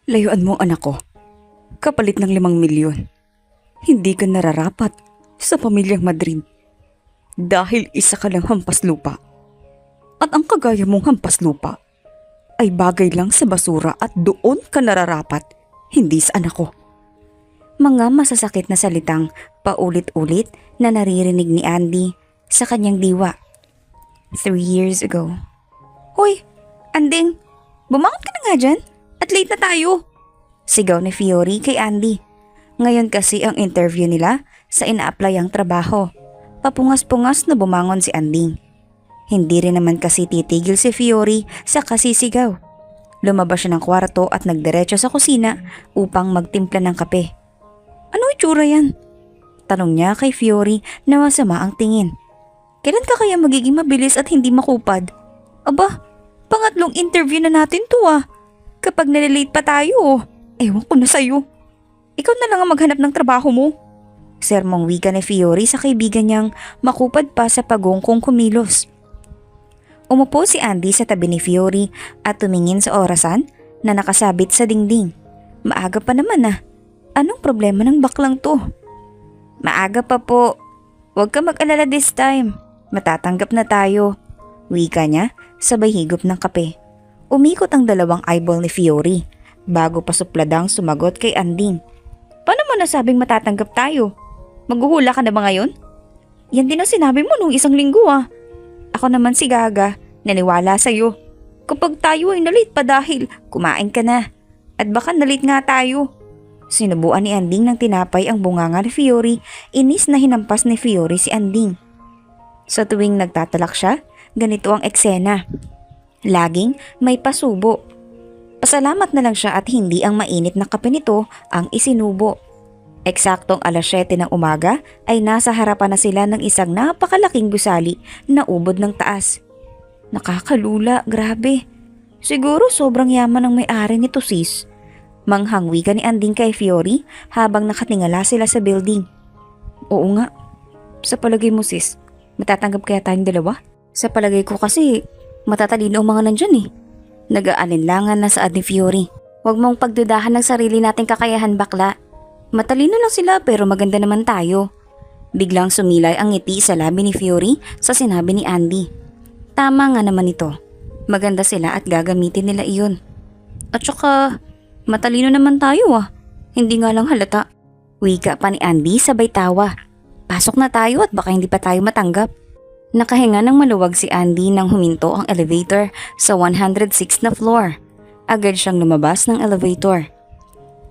Layuan mo ang anak ko. Kapalit ng 5 milyon. Hindi ka nararapat sa pamilyang Madrid. Dahil isa ka lang hampas lupa. At ang kagaya mong hampas lupa ay bagay lang sa basura at doon ka nararapat, hindi sa anak ko. Mga masasakit na salitang paulit-ulit na naririnig ni Andy sa kanyang diwa. 3 years ago. Hoy, Anding, bumangon ka na nga dyan at late na tayo. Sigaw ni Fiore kay Andy. Ngayon kasi ang interview nila sa ina-apply ang trabaho. Papungas-pungas na bumangon si Anding. Hindi rin naman kasi titigil si Fiore sa kasisigaw. Lumabas siya ng kwarto at nagdiretso sa kusina upang magtimpla ng kape. Ano itsura yan? Tanong niya kay Fiore na masama ang tingin. Kailan ka kaya magiging mabilis at hindi makupad? Aba, pangatlong interview na natin to ah. Kapag nalilate pa tayo, ewan ko na sa'yo. Ikaw na lang ang maghanap ng trabaho mo. Sermong wika ni Fiore sa kaibigan niyang makupad pa sa pagungkong kumilos. Umupo si Andy sa tabi ni Fiore at tumingin sa orasan na nakasabit sa dingding. Maaga pa naman ah. Anong problema ng baklang to? Maaga pa po. Huwag ka mag-alala this time. Matatanggap na tayo. Wika niya sabay higop ng kape. Umikot ang dalawang eyeball ni Fiore bago pa supladang sumagot kay Anding. Paano mo nasabing matatanggap tayo? Maghuhula ka na ba ngayon? Yan din ang sinabi mo nung isang linggo ah. Ako naman si Gaga, naniwala sa'yo. Kapag tayo ay nalit pa dahil kumain ka na. At baka nalit nga tayo. Sinubuan ni Anding ng tinapay ang bunganga ni Fiore, inis na hinampas ni Fiore si Anding. Sa tuwing nagtatalak siya, ganito ang eksena. Laging may pasubo. Pasalamat na lang siya at hindi ang mainit na kape nito ang isinubo. Eksaktong 7:00 ng umaga ay nasa harapan na sila ng isang napakalaking gusali na ubod ng taas. Nakakalula, grabe. Siguro sobrang yaman ng may-ari nito sis. Manghangwi ka ni Anding kay Fiore habang nakatingala sila sa building. Oo nga. Sa palagay mo sis, matatanggap kaya tayong dalawa? Sa palagay ko kasi matatalino ang mga nandyan eh. Nag-aalinlangan na saad ni Fiore. Huwag mong pagdudahan ng sarili nating kakayahan bakla. Matalino lang sila pero maganda naman tayo. Biglang sumilay ang ngiti sa labi ni Fiore sa sinabi ni Andy. Tama nga naman ito. Maganda sila at gagamitin nila iyon. At saka, matalino naman tayo ah. Hindi nga lang halata. Wika pa ni Andy sabay tawa. Pasok na tayo at baka hindi pa tayo matanggap. Nakahinga ng maluwag si Andy nang huminto ang elevator sa 106 na floor. Agad siyang lumabas ng elevator.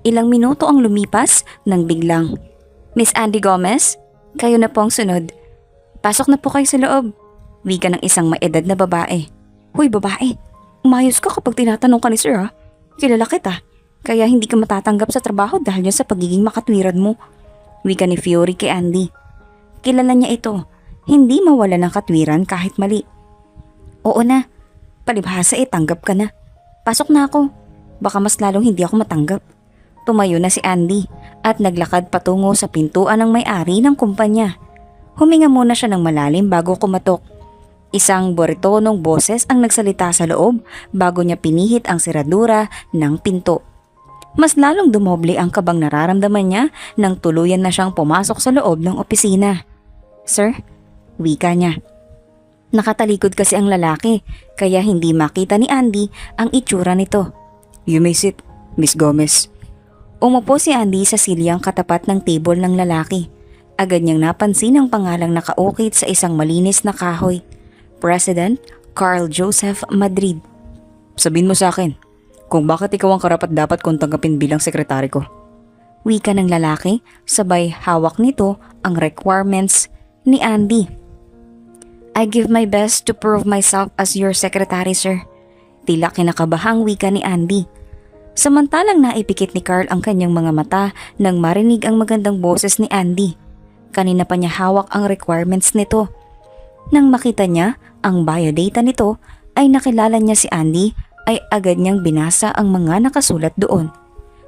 Ilang minuto ang lumipas nang biglang, Miss Andy Gomez, kayo na po ang sunod. Pasok na po kayo sa loob. Wika ng isang maedad na babae. Hoy babae, umayos ka kapag tinatanong ka ni sir ha. Kilala kita, kaya hindi ka matatanggap sa trabaho dahil sa pagiging makatwiran mo. Wika ni Fiore kay Andy. Kilala niya ito, hindi mawala ng katwiran kahit mali. Oo na, palibhasa tanggap ka na. Pasok na ako, baka mas lalong hindi ako matanggap. Tumayo na si Andy at naglakad patungo sa pintuan ng may-ari ng kumpanya. Huminga muna siya ng malalim bago kumatok. Isang baritonong boses ang nagsalita sa loob bago niya pinihit ang seradura ng pinto. Mas lalong dumoble ang kabang nararamdaman niya nang tuluyan na siyang pumasok sa loob ng opisina. Sir, wika niya. Nakatalikod kasi ang lalaki kaya hindi makita ni Andy ang itsura nito. You may sit, Miss Gomez. Umupo si Andy sa silyang katapat ng table ng lalaki. Agad niyang napansin ang pangalang nakaukit sa isang malinis na kahoy. President Carl Joseph Madrid. Sabihin mo sa akin, kung bakit ikaw ang karapat-dapat kong tanggapin bilang sekretary ko. Wika ng lalaki, sabay hawak nito ang requirements ni Andy. I give my best to prove myself as your secretary, sir. Tila kinakabahang wika ni Andy. Samantalang naipikit ni Carl ang kanyang mga mata nang marinig ang magandang boses ni Andy. Kanina pa niya hawak ang requirements nito. Nang makita niya ang biodata nito ay nakilala niya si Andy ay agad niyang binasa ang mga nakasulat doon.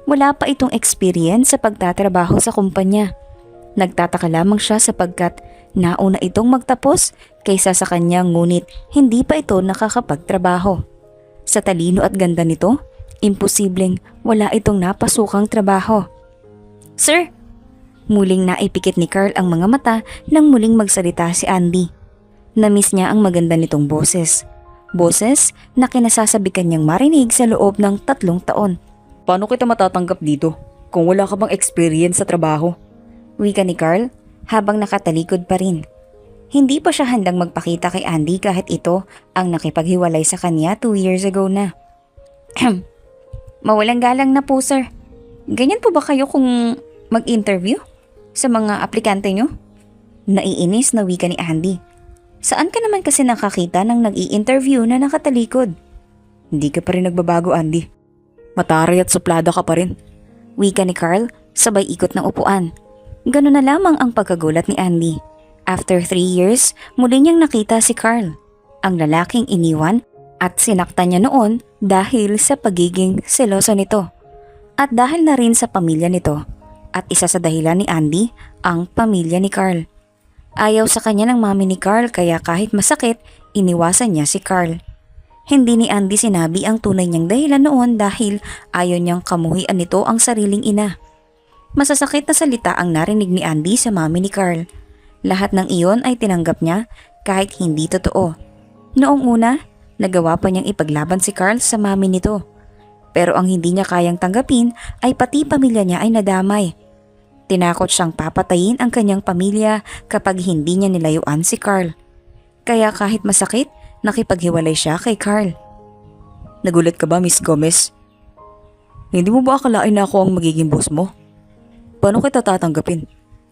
Wala pa itong experience sa pagtatrabaho sa kumpanya. Nagtataka lamang siya sapagkat nauna itong magtapos kaysa sa kanya ngunit hindi pa ito nakakapagtrabaho. Sa talino at ganda nito, Imposibleng wala itong napasukang trabaho. Sir! Muling naipikit ni Carl ang mga mata nang muling magsalita si Andy. Namiss niya ang maganda nitong boses. Boses na kinasasabikan niyang marinig sa loob ng 3 taon. Paano kita matatanggap dito kung wala ka bang experience sa trabaho? Wika ni Carl habang nakatalikod pa rin. Hindi pa siya handang magpakita kay Andy kahit ito ang nakipaghiwalay sa kanya 2 years ago na. Mawalang galang na po, sir. Ganyan po ba kayo kung mag-interview sa mga aplikante nyo? Naiinis na wika ni Andy. Saan ka naman kasi nakakita ng nag-i-interview na nakatalikod? Hindi ka pa rin nagbabago, Andy. Mataray at suplada ka pa rin. Wika ni Carl, sabay ikot ng upuan. Ganun na lamang ang pagkagulat ni Andy. After 3 years, muli niyang nakita si Carl, ang lalaking iniwan at sinaktan niya noon dahil sa pagiging seloso nito. At dahil na rin sa pamilya nito, at isa sa dahilan ni Andy, ang pamilya ni Carl. Ayaw sa kanya ng mami ni Carl kaya kahit masakit, iniwasan niya si Carl. Hindi ni Andy sinabi ang tunay niyang dahilan noon dahil ayaw niyang kamuhian nito ang sariling ina. Masasakit na salita ang narinig ni Andy sa mami ni Carl. Lahat ng iyon ay tinanggap niya kahit hindi totoo. Noong una, nagawa pa niyang ipaglaban si Carl sa mami nito. Pero ang hindi niya kayang tanggapin ay pati pamilya niya ay nadamay. Tinakot siyang papatayin ang kanyang pamilya kapag hindi niya nilayuan si Carl. Kaya kahit masakit, nakipaghiwalay siya kay Carl. Nagulat ka ba, Miss Gomez? Hindi mo ba akalain na ako ang magiging boss mo? Paano kita tatanggapin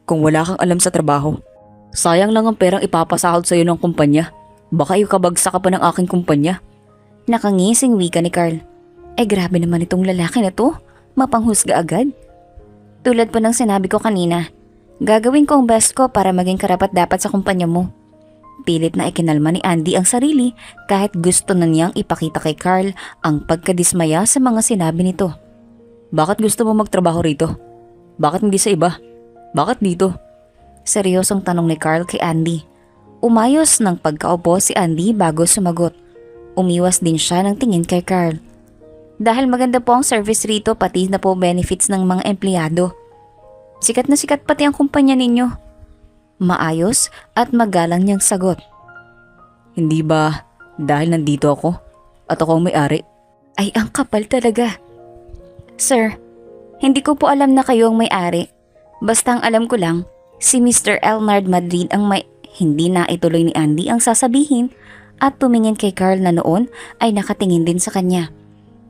kung wala kang alam sa trabaho? Sayang lang ang perang ipapasahod sa iyo ng kumpanya. Baka ikabagsak ka pa ng aking kumpanya. Nakangising wika ni Carl. Ay grabe naman itong lalaki na to. Mapanghusga agad. Tulad po ng sinabi ko kanina, gagawin ko ang best ko para maging karapat-dapat sa kumpanya mo. Pilit na ikinalma ni Andy ang sarili kahit gusto na niyang ipakita kay Carl ang pagkadismaya sa mga sinabi nito. Bakit gusto mo magtrabaho rito? Bakit hindi sa iba? Bakit dito? Seryosong tanong ni Carl kay Andy. Umayos ng pagkaupo si Andy bago sumagot. Umiwas din siya ng tingin kay Carl. Dahil maganda po ang service rito pati na po benefits ng mga empleyado. Sikat na sikat pati ang kumpanya ninyo. Maayos at magalang niyang sagot. Hindi ba dahil nandito ako at ako ang may-ari? Ay ang kapal talaga. Sir, hindi ko po alam na kayo ang may-ari. Basta ang alam ko lang, si Mr. Elnard Madrid ang may... Hindi na ituloy ni Andy ang sasabihin at tumingin kay Carl na noon ay nakatingin din sa kanya.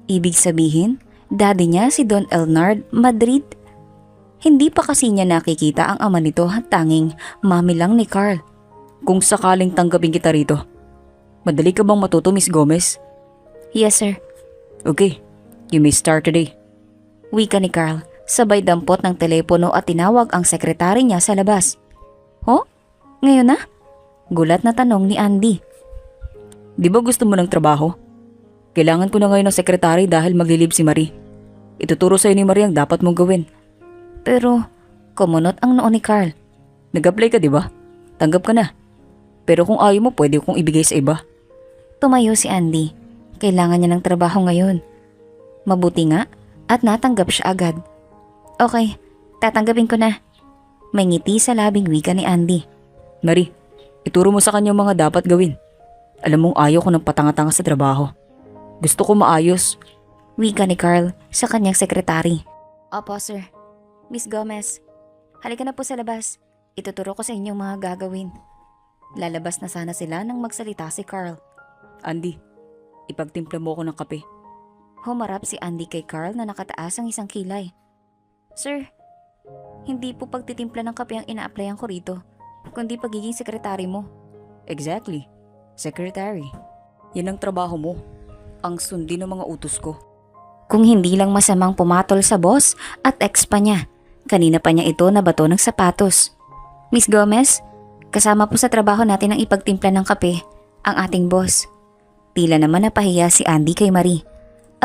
Ibig sabihin, daddy niya si Don Elnard Madrid. Hindi pa kasi niya nakikita ang ama nito at tanging mami lang ni Carl. Kung sakaling tanggapin kita rito, madali ka bang matuto, Miss Gomez? Yes, sir. Okay, you may start today. Wika ni Carl, sabay dampot ng telepono at tinawag ang sekretary niya sa labas. Oh? Ngayon na? Gulat na tanong ni Andy. Di ba gusto mo ng trabaho? Kailangan ko na ngayon ng sekretary dahil maglilib si Marie. Ituturo sa'yo ni Marie ang dapat mong gawin. Pero, kumunot ang noo ni Carl. Nag-apply ka, di ba? Tanggap ka na. Pero kung ayaw mo, pwede kong ibigay sa iba. Tumayo si Andy. Kailangan niya ng trabaho ngayon. Mabuti nga at natanggap siya agad. Okay, tatanggapin ko na. May ngiti sa labing wika ni Andy. Marie, ituro mo sa kanya mga dapat gawin. Alam mong ayaw ko ng patanga-tanga sa trabaho. Gusto ko maayos. Wika ni Carl sa kanyang sekretary. Opo, sir. Miss Gomez, halika na po sa labas. Ituturo ko sa inyong mga gagawin. Lalabas na sana sila nang magsalita si Carl. Andy, ipagtimpla mo ako ng kape. Humarap si Andy kay Carl na nakataas ang isang kilay. Sir, hindi po pagtitimpla ng kape ang ina-applyan ko rito, kundi pagiging sekretary mo. Exactly. Secretary. Yan ang trabaho mo. Ang sundin ng mga utos ko. Kung hindi lang masamang pumatol sa boss at ex pa niya. Kanina pa niya ito nabato ng sapatos. Miss Gomez, kasama po sa trabaho natin ang ipagtimpla ng kape, ang ating boss. Tila naman napahiya si Andy kay Marie.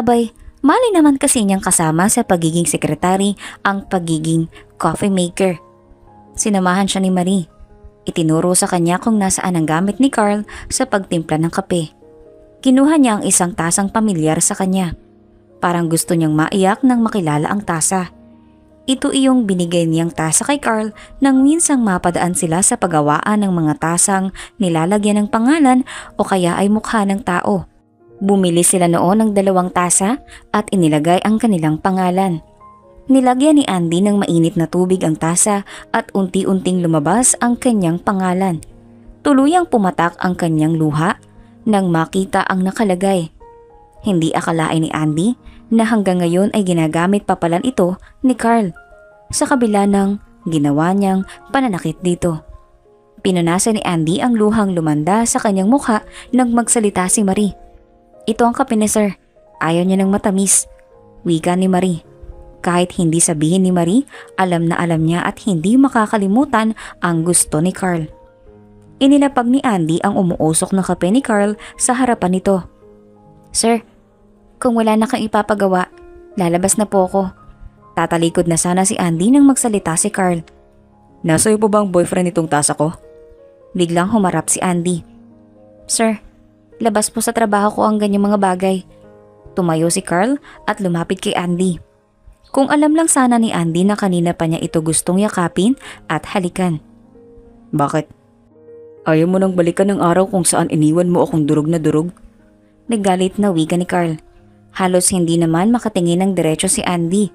Abay, mali naman kasi niyang kasama sa pagiging sekretary ang pagiging coffee maker. Sinamahan siya ni Marie. Itinuro sa kanya kung nasaan ang gamit ni Carl sa pagtimpla ng kape. Kinuha niya ang isang tasang pamilyar sa kanya. Parang gusto niyang maiyak nang makilala ang tasa. Ito iyong binigay niyang tasa kay Carl nang minsang mapadaan sila sa paggawaan ng mga tasang nilalagyan ng pangalan o kaya ay mukha ng tao. Bumili sila noon ng 2 tasa at inilagay ang kanilang pangalan. Nilagyan ni Andy ng mainit na tubig ang tasa at unti-unting lumabas ang kanyang pangalan. Tuluyang pumatak ang kanyang luha nang makita ang nakalagay. Hindi akalain ni Andy na hanggang ngayon ay ginagamit pa pala ito ni Carl sa kabila ng ginawa niyang pananakit dito. Pinunasan ni Andy ang luhang lumanda sa kanyang mukha nang magsalita si Marie. "Ito ang kape ni sir. Ayaw niya ng matamis," wika ni Marie. Kahit hindi sabihin ni Marie, alam na alam niya at hindi makakalimutan ang gusto ni Carl. Inilapag ni Andy ang umuusok na kape ni Carl sa harapan nito. "Sir, kung wala na kang ipapagawa, lalabas na po ako." Tatalikod na sana si Andy nang magsalita si Carl. "Nasa'yo po ba ang boyfriend itong tasa ko?" Biglang humarap si Andy. "Sir, labas po sa trabaho ko ang ganyang mga bagay." Tumayo si Carl at lumapit kay Andy. Kung alam lang sana ni Andy na kanina pa niya ito gustong yakapin at halikan. "Bakit? Ayaw mo nang balikan ng araw kung saan iniwan mo akong durog na durog?" Naggalit na wika ni Carl. Halos hindi naman makatingin ng diretso si Andy.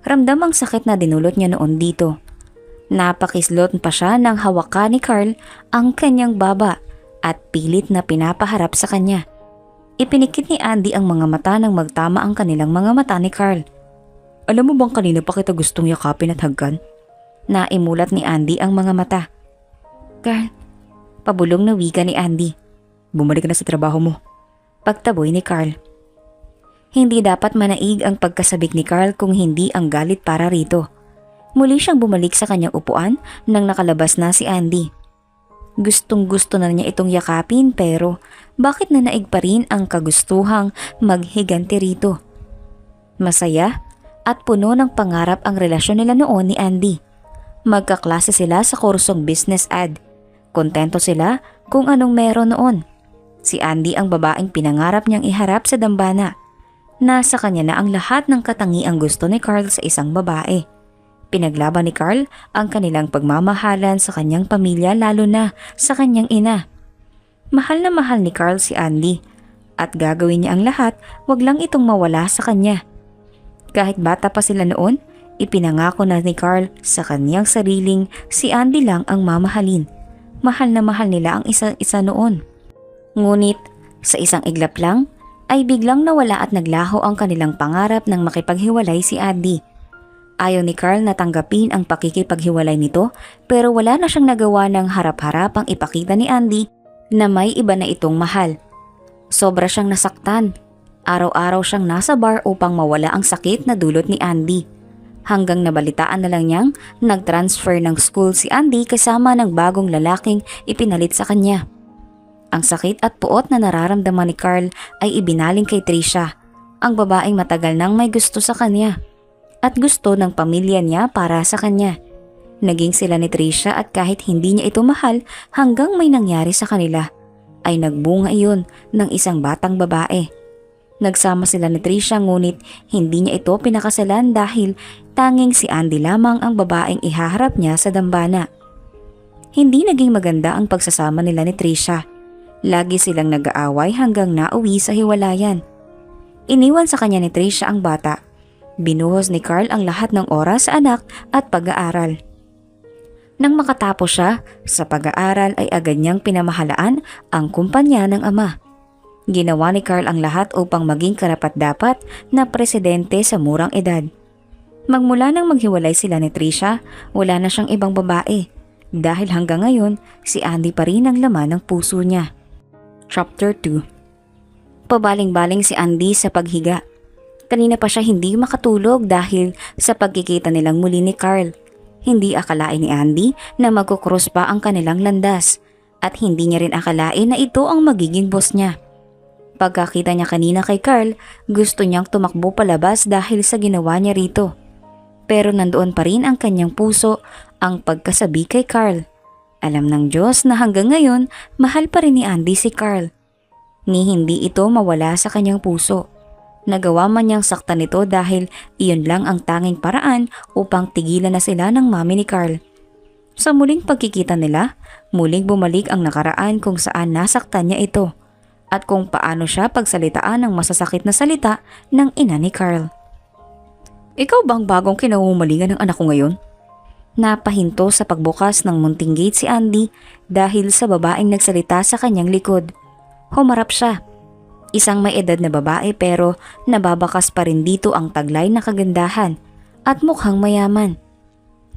Ramdam ang sakit na dinulot niya noon dito. Napakislot pa siya nang hawakan ni Carl ang kanyang baba at pilit na pinapaharap sa kanya. Ipinikit ni Andy ang mga mata nang magtama ang kanilang mga mata ni Carl. "Alam mo bang kanina pa kita gustong yakapin at hagkan?" Naimulat ni Andy ang mga mata. "Carl," pabulong na wika ni Andy. "Bumalik ka na sa trabaho mo." Pagtaboy ni Carl. Hindi dapat manaig ang pagkasabik ni Carl kung hindi ang galit para rito. Muli siyang bumalik sa kanyang upuan nang nakalabas na si Andy. Gustong gusto na niya itong yakapin pero bakit nanaig pa rin ang kagustuhang maghiganti rito? Masaya at puno ng pangarap ang relasyon nila noon ni Andy. Magkaklase sila sa kursong business ad. Kontento sila kung anong meron noon. Si Andy ang babaeng pinangarap niyang iharap sa dambana. Nasa kanya na ang lahat ng katangiang gusto ni Carl sa isang babae. Pinaglaban ni Carl ang kanilang pagmamahalan sa kanyang pamilya lalo na sa kanyang ina. Mahal na mahal ni Carl si Andy at gagawin niya ang lahat wag lang itong mawala sa kanya. Kahit bata pa sila noon, ipinangako na ni Carl sa kanyang sariling si Andy lang ang mamahalin. Mahal na mahal nila ang isa't isa noon. Ngunit sa isang iglap lang ay biglang nawala at naglaho ang kanilang pangarap nang makipaghiwalay si Andy. Ayaw ni Carl na tanggapin ang pakikipaghiwalay nito pero wala na siyang nagawa ng harap-harapang ipakita ni Andy na may iba na itong mahal. Sobra siyang nasaktan. Araw-araw siyang nasa bar upang mawala ang sakit na dulot ni Andy. Hanggang nabalitaan na lang niyang nag-transfer ng school si Andy kasama ng bagong lalaking ipinalit sa kanya. Ang sakit at puot na nararamdaman ni Carl ay ibinaling kay Trisha, ang babaeng matagal nang may gusto sa kanya at gusto ng pamilya niya para sa kanya. Naging sila ni Trisha at kahit hindi niya ito mahal hanggang may nangyari sa kanila, ay nagbunga iyon ng isang batang babae. Nagsama sila ni Trisha ngunit hindi niya ito pinakasalan dahil tanging si Andy lamang ang babaeng ihaharap niya sa dambana. Hindi naging maganda ang pagsasama nila ni Trisha. Lagi silang nag-aaway hanggang nauwi sa hiwalayan. Iniwan sa kanya ni Trisha ang bata. Binuhos ni Carl ang lahat ng oras sa anak at pag-aaral. Nang makatapos siya sa pag-aaral ay agad niyang pinamahalaan ang kumpanya ng ama. Ginawa ni Carl ang lahat upang maging karapat-dapat na presidente sa murang edad. Magmula nang maghiwalay sila ni Trisha, wala na siyang ibang babae. Dahil hanggang ngayon, si Andy pa rin ang laman ng puso niya. Chapter 2. Pabaling-baling si Andy sa paghiga. Kanina pa siya hindi makatulog dahil sa pagkikita nilang muli ni Carl. Hindi akalain ni Andy na magkukrus pa ang kanilang landas at hindi niya rin akalain na ito ang magiging boss niya. Pagkakita niya kanina kay Carl, gusto niyang tumakbo palabas dahil sa ginawa niya rito. Pero nandoon pa rin ang kanyang puso ang pagkasabi kay Carl. Alam ng Diyos na hanggang ngayon mahal pa rin ni Andy si Carl. Ni hindi ito mawala sa kanyang puso. Nagawa man niyang saktan nito dahil iyon lang ang tanging paraan upang tigilan na sila ng mami ni Carl. Sa muling pagkikita nila, muling bumalik ang nakaraan kung saan nasaktan niya ito at kung paano siya pagsalitaan ng masasakit na salita ng ina ni Carl. Ikaw ba ang bagong kinahumalingan ng anak ko ngayon? Napahinto sa pagbukas ng munting gate si Andy dahil sa babaeng nagsalita sa kanyang likod. Humarap siya. Isang may edad na babae pero nababakas pa rin dito ang taglay na kagandahan at mukhang mayaman.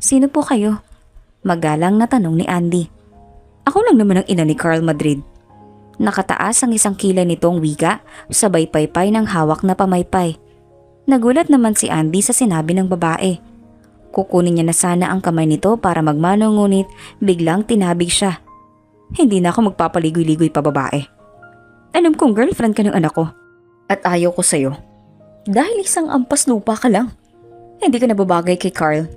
Sino po kayo? Magalang na tanong ni Andy. Ako lang naman ang ina ni Carl Madrid. Nakataas ang isang kilay nitong wika, sabay paypay ng hawak na pamaypay. Nagulat naman si Andy sa sinabi ng babae. Kukunin niya na sana ang kamay nito para magmano ngunit biglang tinabig siya. Hindi na ako magpapaligoy-ligoy pa babae. Alam kong girlfriend ka ng anak ko. At ayaw ko sa'yo. Dahil isang ampas lupa ka lang. Hindi ka nababagay kay Carl.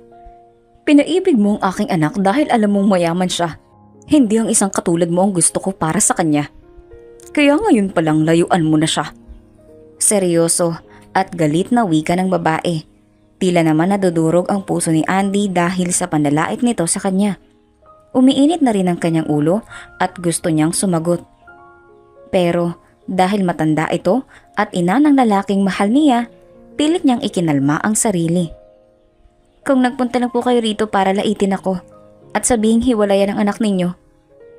Pinaibig mo ang aking anak dahil alam mong mayaman siya. Hindi ang isang katulad mo ang gusto ko para sa kanya. Kaya ngayon palang layuan mo na siya. Seryoso at galit na wika ng babae. Tila naman nadudurog ang puso ni Andy dahil sa panlalait nito sa kanya. Umiinit na rin ang kanyang ulo at gusto niyang sumagot. Pero dahil matanda ito at ina ng lalaking mahal niya, pilit niyang ikinalma ang sarili. Kung nagpunta lang po kayo rito para laitin ako at sabihing hiwalayan ang anak ninyo,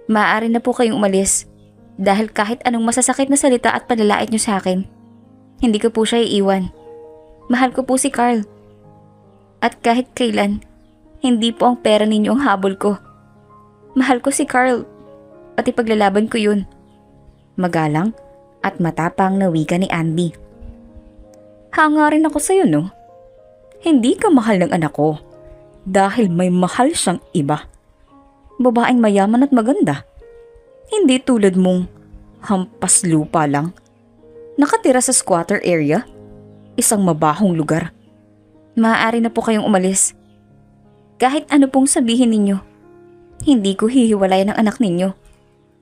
maaari na po kayong umalis dahil kahit anong masasakit na salita at panlalait niyo sa akin, hindi ko po siya iiwan. Mahal ko po si Carl. At kahit kailan, hindi po ang pera ninyo ang habol ko. Mahal ko si Carl at ipaglalaban ko yun. Magalang at matapang na wika ni Andy. Hanga rin ako sa'yo, no? Hindi ka mahal ng anak ko dahil may mahal siyang iba. Babaeng mayaman at maganda. Hindi tulad mong hampas lupa lang. Nakatira sa squatter area. Isang mabahong lugar. Maaari na po kayong umalis. Kahit ano pong sabihin ninyo, hindi ko hihiwalayan ang anak ninyo.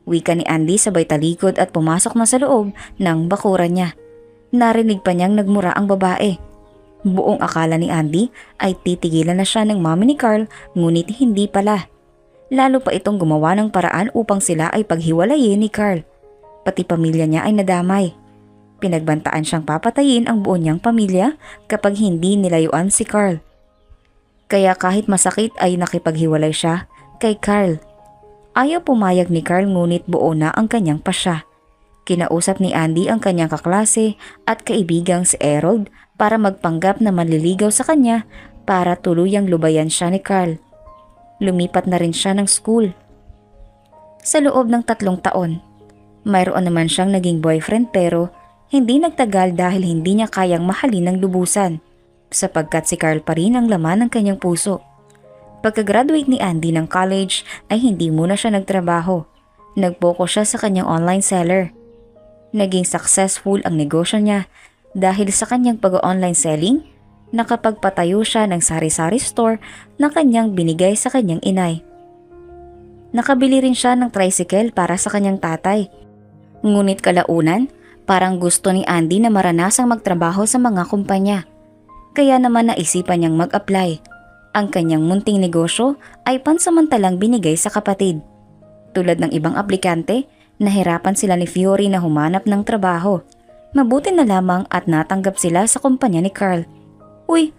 Wika ni Andy sabay talikod at pumasok na sa loob ng bakuran niya. Narinig pa niyang nagmura ang babae. Buong akala ni Andy ay titigilan na siya ng mami ni Carl ngunit hindi pala. Lalo pa itong gumawa ng paraan upang sila ay paghiwalayin ni Carl. Pati pamilya niya ay nadamay. Pinagbantaan siyang papatayin ang buo niyang pamilya kapag hindi nilayuan si Carl. Kaya kahit masakit ay nakipaghiwalay siya kay Carl. Ayaw pumayag ni Carl ngunit buo na ang kanyang pasya. Kinausap ni Andy ang kanyang kaklase at kaibigang si Harold para magpanggap na manliligaw sa kanya para tuluyang lubayan siya ni Carl. Lumipat na rin siya ng school. Sa loob ng 3 taon, mayroon naman siyang naging boyfriend pero hindi nagtagal dahil hindi niya kayang mahalin ng lubusan sapagkat si Carl pa rin ang laman ng kanyang puso. Pagka-graduate ni Andy ng college ay hindi muna siya nagtrabaho. Nag-focus siya sa kanyang online seller. Naging successful ang negosyo niya dahil sa kanyang pag-online selling, nakapagpatayo siya ng sari-sari store na kanyang binigay sa kanyang inay. Nakabili rin siya ng tricycle para sa kanyang tatay. Ngunit kalaunan, parang gusto ni Andy na maranasang magtrabaho sa mga kumpanya. Kaya naman naisipan niyang mag-apply. Ang kanyang munting negosyo ay pansamantalang binigay sa kapatid. Tulad ng ibang aplikante, nahirapan sila ni Fiore na humanap ng trabaho. Mabuti na lamang at natanggap sila sa kumpanya ni Carl. Uy,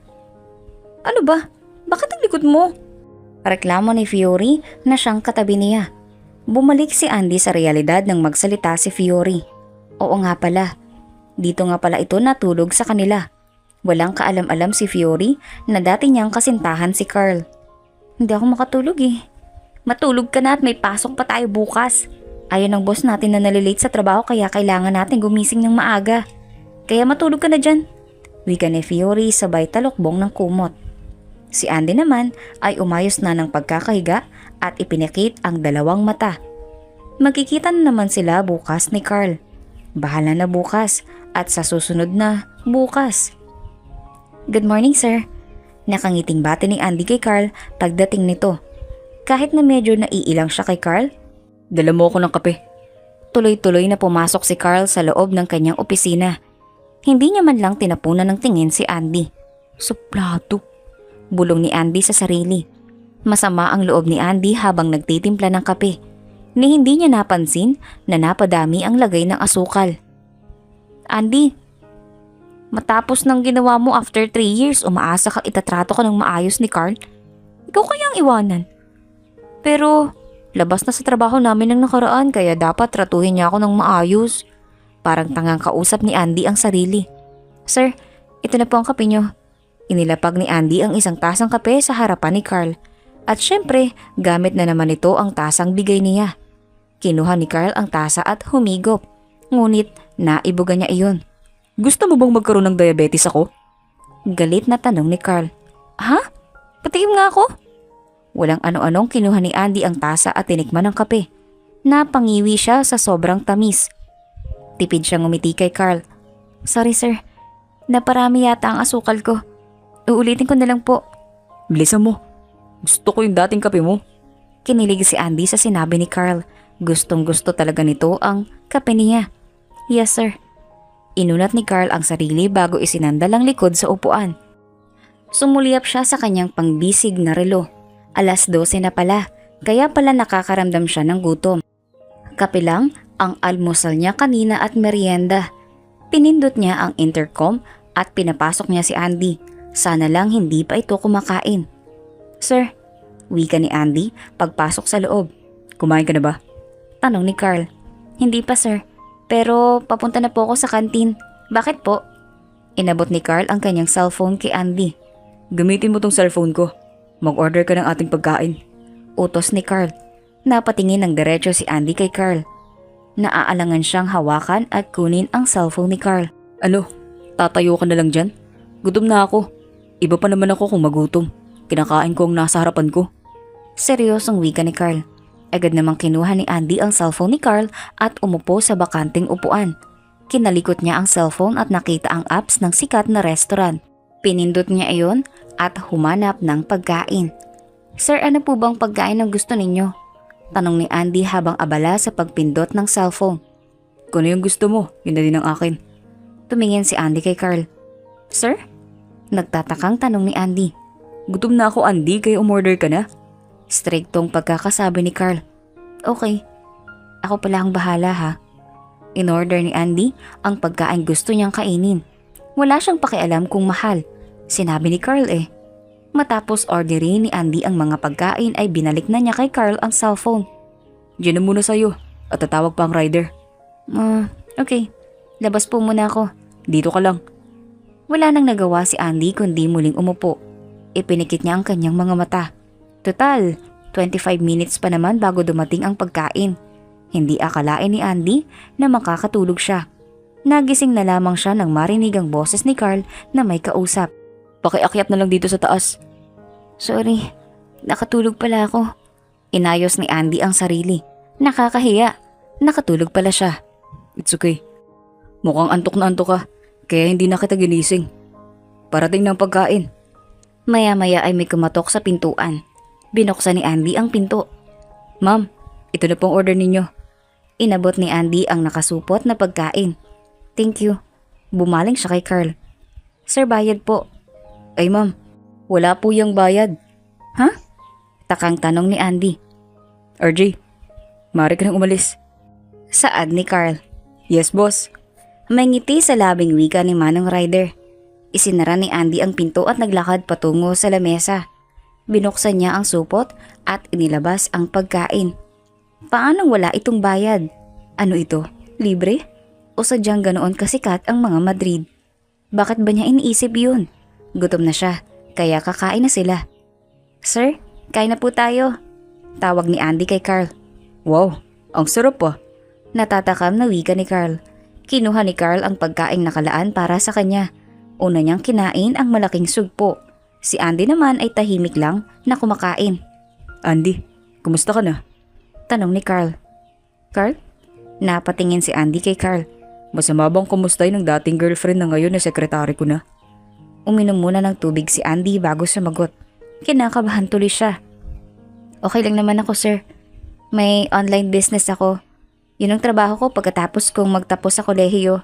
ano ba? Bakit ang likod mo? Reklamo ni Fiore na siyang katabi niya. Bumalik si Andy sa realidad nang magsalita si Fiore. Oo nga pala, dito nga pala ito natulog sa kanila. Walang kaalam-alam si Fiore na dati niyang kasintahan si Carl. Hindi ako makatulog eh. Matulog ka na at may pasok pa tayo bukas. Ayaw ng boss natin na nalilate sa trabaho kaya kailangan natin gumising ng maaga. Kaya matulog ka na dyan. Wika ni Fiore sabay talokbong ng kumot. Si Andy naman ay umayos na ng pagkakahiga at ipinakit ang 2 mata. Magkikita na naman sila bukas ni Carl. Bahala na bukas at sa susunod na bukas. Good morning, sir. Nakangiting bati ni Andy kay Carl pagdating nito. Kahit na medyo naiilang siya kay Carl, dala mo ako ng kape. Tuloy-tuloy na pumasok si Carl sa loob ng kanyang opisina. Hindi niya man lang tinapunan ng tingin si Andy. Suplado. Bulong ni Andy sa sarili. Masama ang loob ni Andy habang nagtitimpla ng kape. Ni hindi niya napansin na napadami ang lagay ng asukal. Andy, matapos ng ginawa mo after 3 years, umaasa kang itatrato ka ng maayos ni Carl? Ikaw kayang iwanan? Pero labas na sa trabaho namin ng nakaraan kaya dapat tratuhin niya ako ng maayos. Parang tangang kausap ni Andy ang sarili. Sir, ito na po ang kape niyo. Inilapag ni Andy ang isang tasang kape sa harapan ni Carl. At syempre, gamit na naman ito ang tasang bigay niya. Kinuha ni Carl ang tasa at humigop. Ngunit naibuga niya iyon. Gusto mo bang magkaroon ng diabetes ako? Galit na tanong ni Carl. Ha? Patikim nga ako? Walang ano-anong kinuha ni Andy ang tasa at tinikman ng kape. Napangiwi siya sa sobrang tamis. Tipid siyang ngumiti kay Carl. Sorry sir, naparami yata ang asukal ko. Uulitin ko na lang po. Bilisan mo. Gusto ko yung dating kape mo. Kinilig si Andy sa sinabi ni Carl. Gustong gusto talaga nito ang kape niya. Yes sir. Inunat ni Carl ang sarili bago isinandal ang likod sa upuan. Sumuliyap siya sa kanyang pangbisig na relo. 12:00 na pala, kaya pala nakakaramdam siya ng gutom. Kape lang ang almusal niya kanina at merienda. Pinindot niya ang intercom at pinapasok niya si Andy. Sana lang hindi pa ito kumakain. Sir, wika ni Andy pagpasok sa loob. Kumain ka na ba? Tanong ni Carl. Hindi pa sir, pero papunta na po ako sa kantin. Bakit po? Inabot ni Carl ang kanyang cellphone kay Andy. Gamitin mo tong cellphone ko. Mag-order ka ng ating pagkain. Utos ni Carl. Napatingin ng diretso si Andy kay Carl. Naaalangan siyang hawakan at kunin ang cellphone ni Carl. Ano? Tatayo ka na lang dyan? Gutom na ako. Iba pa naman ako kung magutom. Kinakain ko ang nasa harapan ko. Seryosong wika ni Carl. Agad namang kinuha ni Andy ang cellphone ni Carl at umupo sa bakanting upuan. Kinalikot niya ang cellphone at nakita ang apps ng sikat na restaurant. Pinindot niya iyon at humanap ng pagkain. Sir, ano po bang pagkain ang gusto ninyo? Tanong ni Andy habang abala sa pagpindot ng cellphone. Kung ano yung gusto mo, yun na din ang akin. Tumingin si Andy kay Carl. Sir? Nagtatakang tanong ni Andy. Gutom na ako, Andy, kaya umorder ka na. Striktong pagkakasabi ni Carl. Okay, ako pala ang bahala ha. In-order ni Andy ang pagkain gusto niyang kainin. Wala siyang pakialam kung mahal. Sinabi ni Carl eh. Matapos orderin ni Andy ang mga pagkain ay binalik na niya kay Carl ang cellphone. Diyan na muna sa'yo at tatawag pa ang rider. Okay. Labas po muna ako. Dito ka lang. Wala nang nagawa si Andy kundi muling umupo. Ipinikit niya ang kanyang mga mata. Total, 25 minutes pa naman bago dumating ang pagkain. Hindi akalain ni Andy na makakatulog siya. Nagising na lamang siya nang marinig ang boses ni Carl na may kausap. Pakiakyat na lang dito sa taas. Sorry, nakatulog pala ako. Inayos ni Andy ang sarili. Nakakahiya. Nakatulog pala siya. It's okay. Mukhang antok na antok ka, kaya hindi na kita ginising. Parating ng pagkain. Maya-maya ay may kumatok sa pintuan. Binuksan ni Andy ang pinto. Ma'am, ito na pong order ninyo. Inabot ni Andy ang nakasupot na pagkain. Thank you. Bumaling siya kay Carl. Sir, bayad po. Ay ma'am, wala po yung bayad. Ha? Takang tanong ni Andy. RJ, maaari ka nang umalis. Saad ni Carl. Yes boss. May ngiti sa labing wika ni Manong Ryder. Isinara ni Andy ang pinto at naglakad patungo sa lamesa. Binuksan niya ang supot at inilabas ang pagkain. Paanong wala itong bayad? Ano ito? Libre? O sadyang ganoon kasikat ang mga Madrid? Bakit ba niya iniisip yun? Gutom na siya, kaya kakain na sila. Sir, kain na po tayo. Tawag ni Andy kay Carl. Wow, ang sarap pa. Natatakam na wika ni Carl. Kinuha ni Carl ang pagkaing nakalaan para sa kanya. Una niyang kinain ang malaking sugpo. Si Andy naman ay tahimik lang na kumakain. Andy, kumusta ka na? Tanong ni Carl. Carl? Napatingin si Andy kay Carl. Masama bang kumustay ng dating girlfriend na ngayon na sekretary ko na? Uminom muna ng tubig si Andy bago sumagot. Kinakabahan tuloy siya. Okay lang naman ako sir. May online business ako. Yun ang trabaho ko pagkatapos kong magtapos sa kolehiyo.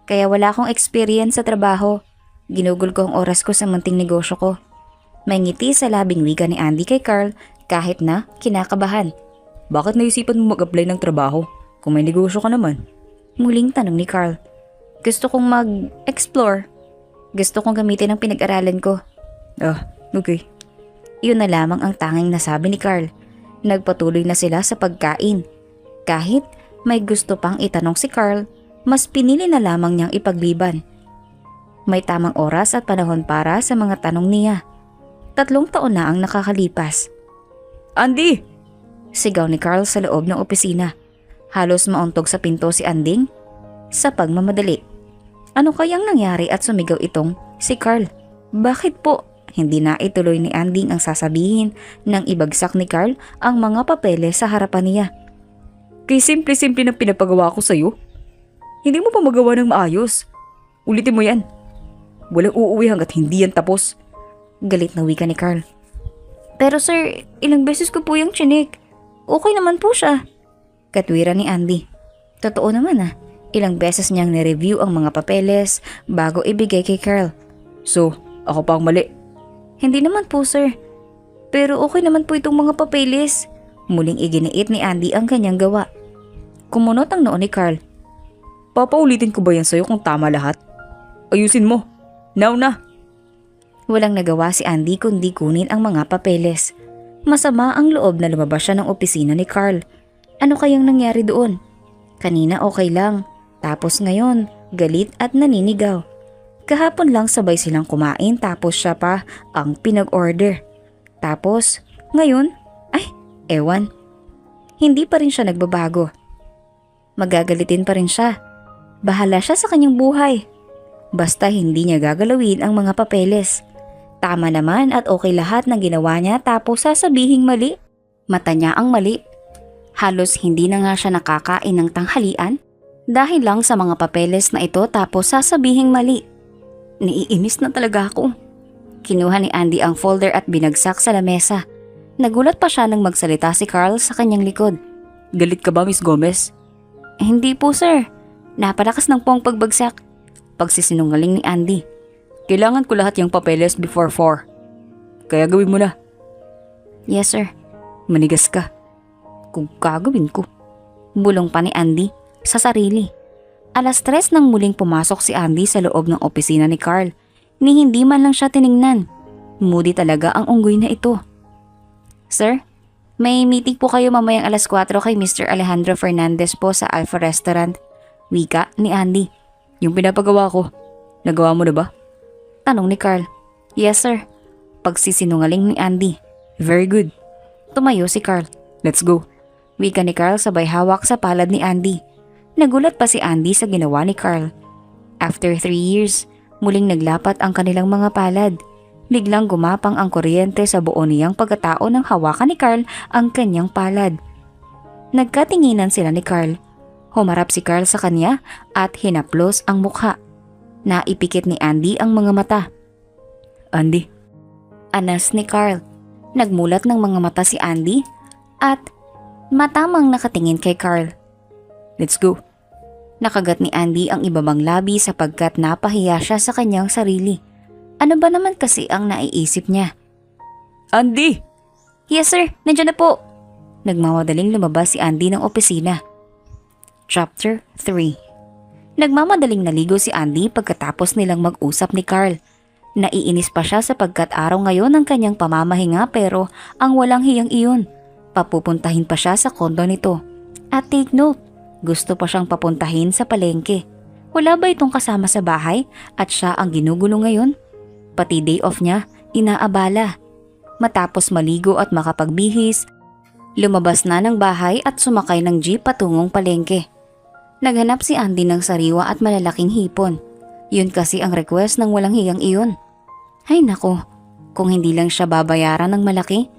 Kaya wala akong experience sa trabaho. Ginugol ko ang oras ko sa munting negosyo ko. May ngiti sa labing wika ni Andy kay Carl kahit na kinakabahan. Bakit naisipan mo mag-apply ng trabaho kung may negosyo ka naman? Muling tanong ni Carl. Gusto kong mag-explore. Gusto kong gamitin ang pinag-aralan ko. Okay. Yun na lamang ang tanging nasabi ni Carl. Nagpatuloy na sila sa pagkain. Kahit may gusto pang itanong si Carl, mas pinili na lamang niyang ipagliban. May tamang oras at panahon para sa mga tanong niya. 3 taon na ang nakakalipas. Andy! Sigaw ni Carl sa loob ng opisina. Halos mauntog sa pinto si Anding sa pagmamadali. Ano kayang nangyari at sumigaw itong si Carl? Bakit po? Hindi na ituloy ni Anding ang sasabihin nang ibagsak ni Carl ang mga papeles sa harapan niya. Kay simple-simple na pinapagawa ko sa'yo. Hindi mo pa magawa ng maayos. Ulitin mo yan. Walang uuwi hanggat hindi yan tapos. Galit na wika ni Carl. Pero sir, ilang beses ko po yung chinik. Okay naman po siya. Katwiran ni Andy. Totoo naman ilang beses niyang nireview ang mga papeles bago ibigay kay Carl. So, ako pa ang mali. Hindi naman po sir. Pero okay naman po itong mga papeles. Muling iginiit ni Andy ang kanyang gawa. Kumunot ang noo ni Carl. Papaulitin ko ba yan sa'yo kung tama lahat? Ayusin mo. Now na. Walang nagawa si Andy kundi kunin ang mga papeles. Masama ang loob na lumabas siya ng opisina ni Carl. Ano kayang nangyari doon? Kanina okay lang. Tapos ngayon, galit at naninigaw. Kahapon lang sabay silang kumain tapos siya pa ang pinag-order. Tapos, ngayon, ewan. Hindi pa rin siya nagbabago. Magagalitin pa rin siya. Bahala siya sa kanyang buhay. Basta hindi niya gagalawin ang mga papeles. Tama naman at okay lahat ng ginawa niya tapos sasabihing mali. Mata niya ang mali. Halos hindi na nga siya nakakain ng tanghalian dahil lang sa mga papeles na ito tapos sasabihing mali. Naiinis na talaga ako. Kinuha ni Andy ang folder at binagsak sa lamesa. Nagulat pa siya nang magsalita si Carl sa kanyang likod. Galit ka ba, Miss Gomez? Hindi po sir. Napalakas ng pong pagbagsak. Pagsisinungaling ni Andy. Kailangan ko lahat yung papeles before 4. Kaya gawin mo na. Yes sir. Manigas ka. Kung gagawin ko. Bulong pa ni Andy sa sarili. 3:00 nang muling pumasok si Andy sa loob ng opisina ni Carl. Ni hindi man lang siya tiningnan. Moody talaga ang unggoy na ito. Sir, may meeting po kayo mamayang 4:00 kay Mr. Alejandro Fernandez po sa Alpha Restaurant. Wika ni Andy. Yung pinapagawa ko, nagawa mo na ba? Tanong ni Carl. Yes sir. Pagsisinungaling ni Andy. Very good. Tumayo si Carl. Let's go. Wika ni Carl sabay hawak sa palad ni Andy. Nagulat pa si Andy sa ginawa ni Carl. After 3 years, muling naglapat ang kanilang mga palad. Biglang gumapang ang kuryente sa buo niyang pagkatao nang hawakan ni Carl ang kanyang palad. Nagkatinginan sila ni Carl. Humarap si Carl sa kanya at hinaplos ang mukha. Naipikit ni Andy ang mga mata. Andy. Anas ni Carl. Nagmulat ng mga mata si Andy at matamang nakatingin kay Carl. Let's go. Nakagat ni Andy ang ibabang labi sapagkat napahiya siya sa kanyang sarili. Ano ba naman kasi ang naiisip niya? Andy! Yes sir, nandiyan na po. Nagmamadaling lumabas si Andy ng opisina. Chapter 3. Nagmamadaling naligo si Andy pagkatapos nilang mag-usap ni Carl. Naiinis pa siya sapagkat araw ngayon ang kanyang pamamahinga pero ang walang hiyang iyon. Papupuntahin pa siya sa kondo nito. At take note, gusto pa siyang papuntahin sa palengke. Wala ba itong kasama sa bahay at siya ang ginugulo ngayon? Pati day off niya, inaabala. Matapos maligo at makapagbihis, lumabas na ng bahay at sumakay ng jeep patungong palengke. Naghanap si Andy ng sariwa at malalaking hipon. Yun kasi ang request ng walang hiyang iyon. Ay nako, kung hindi lang siya babayaran ng malaki,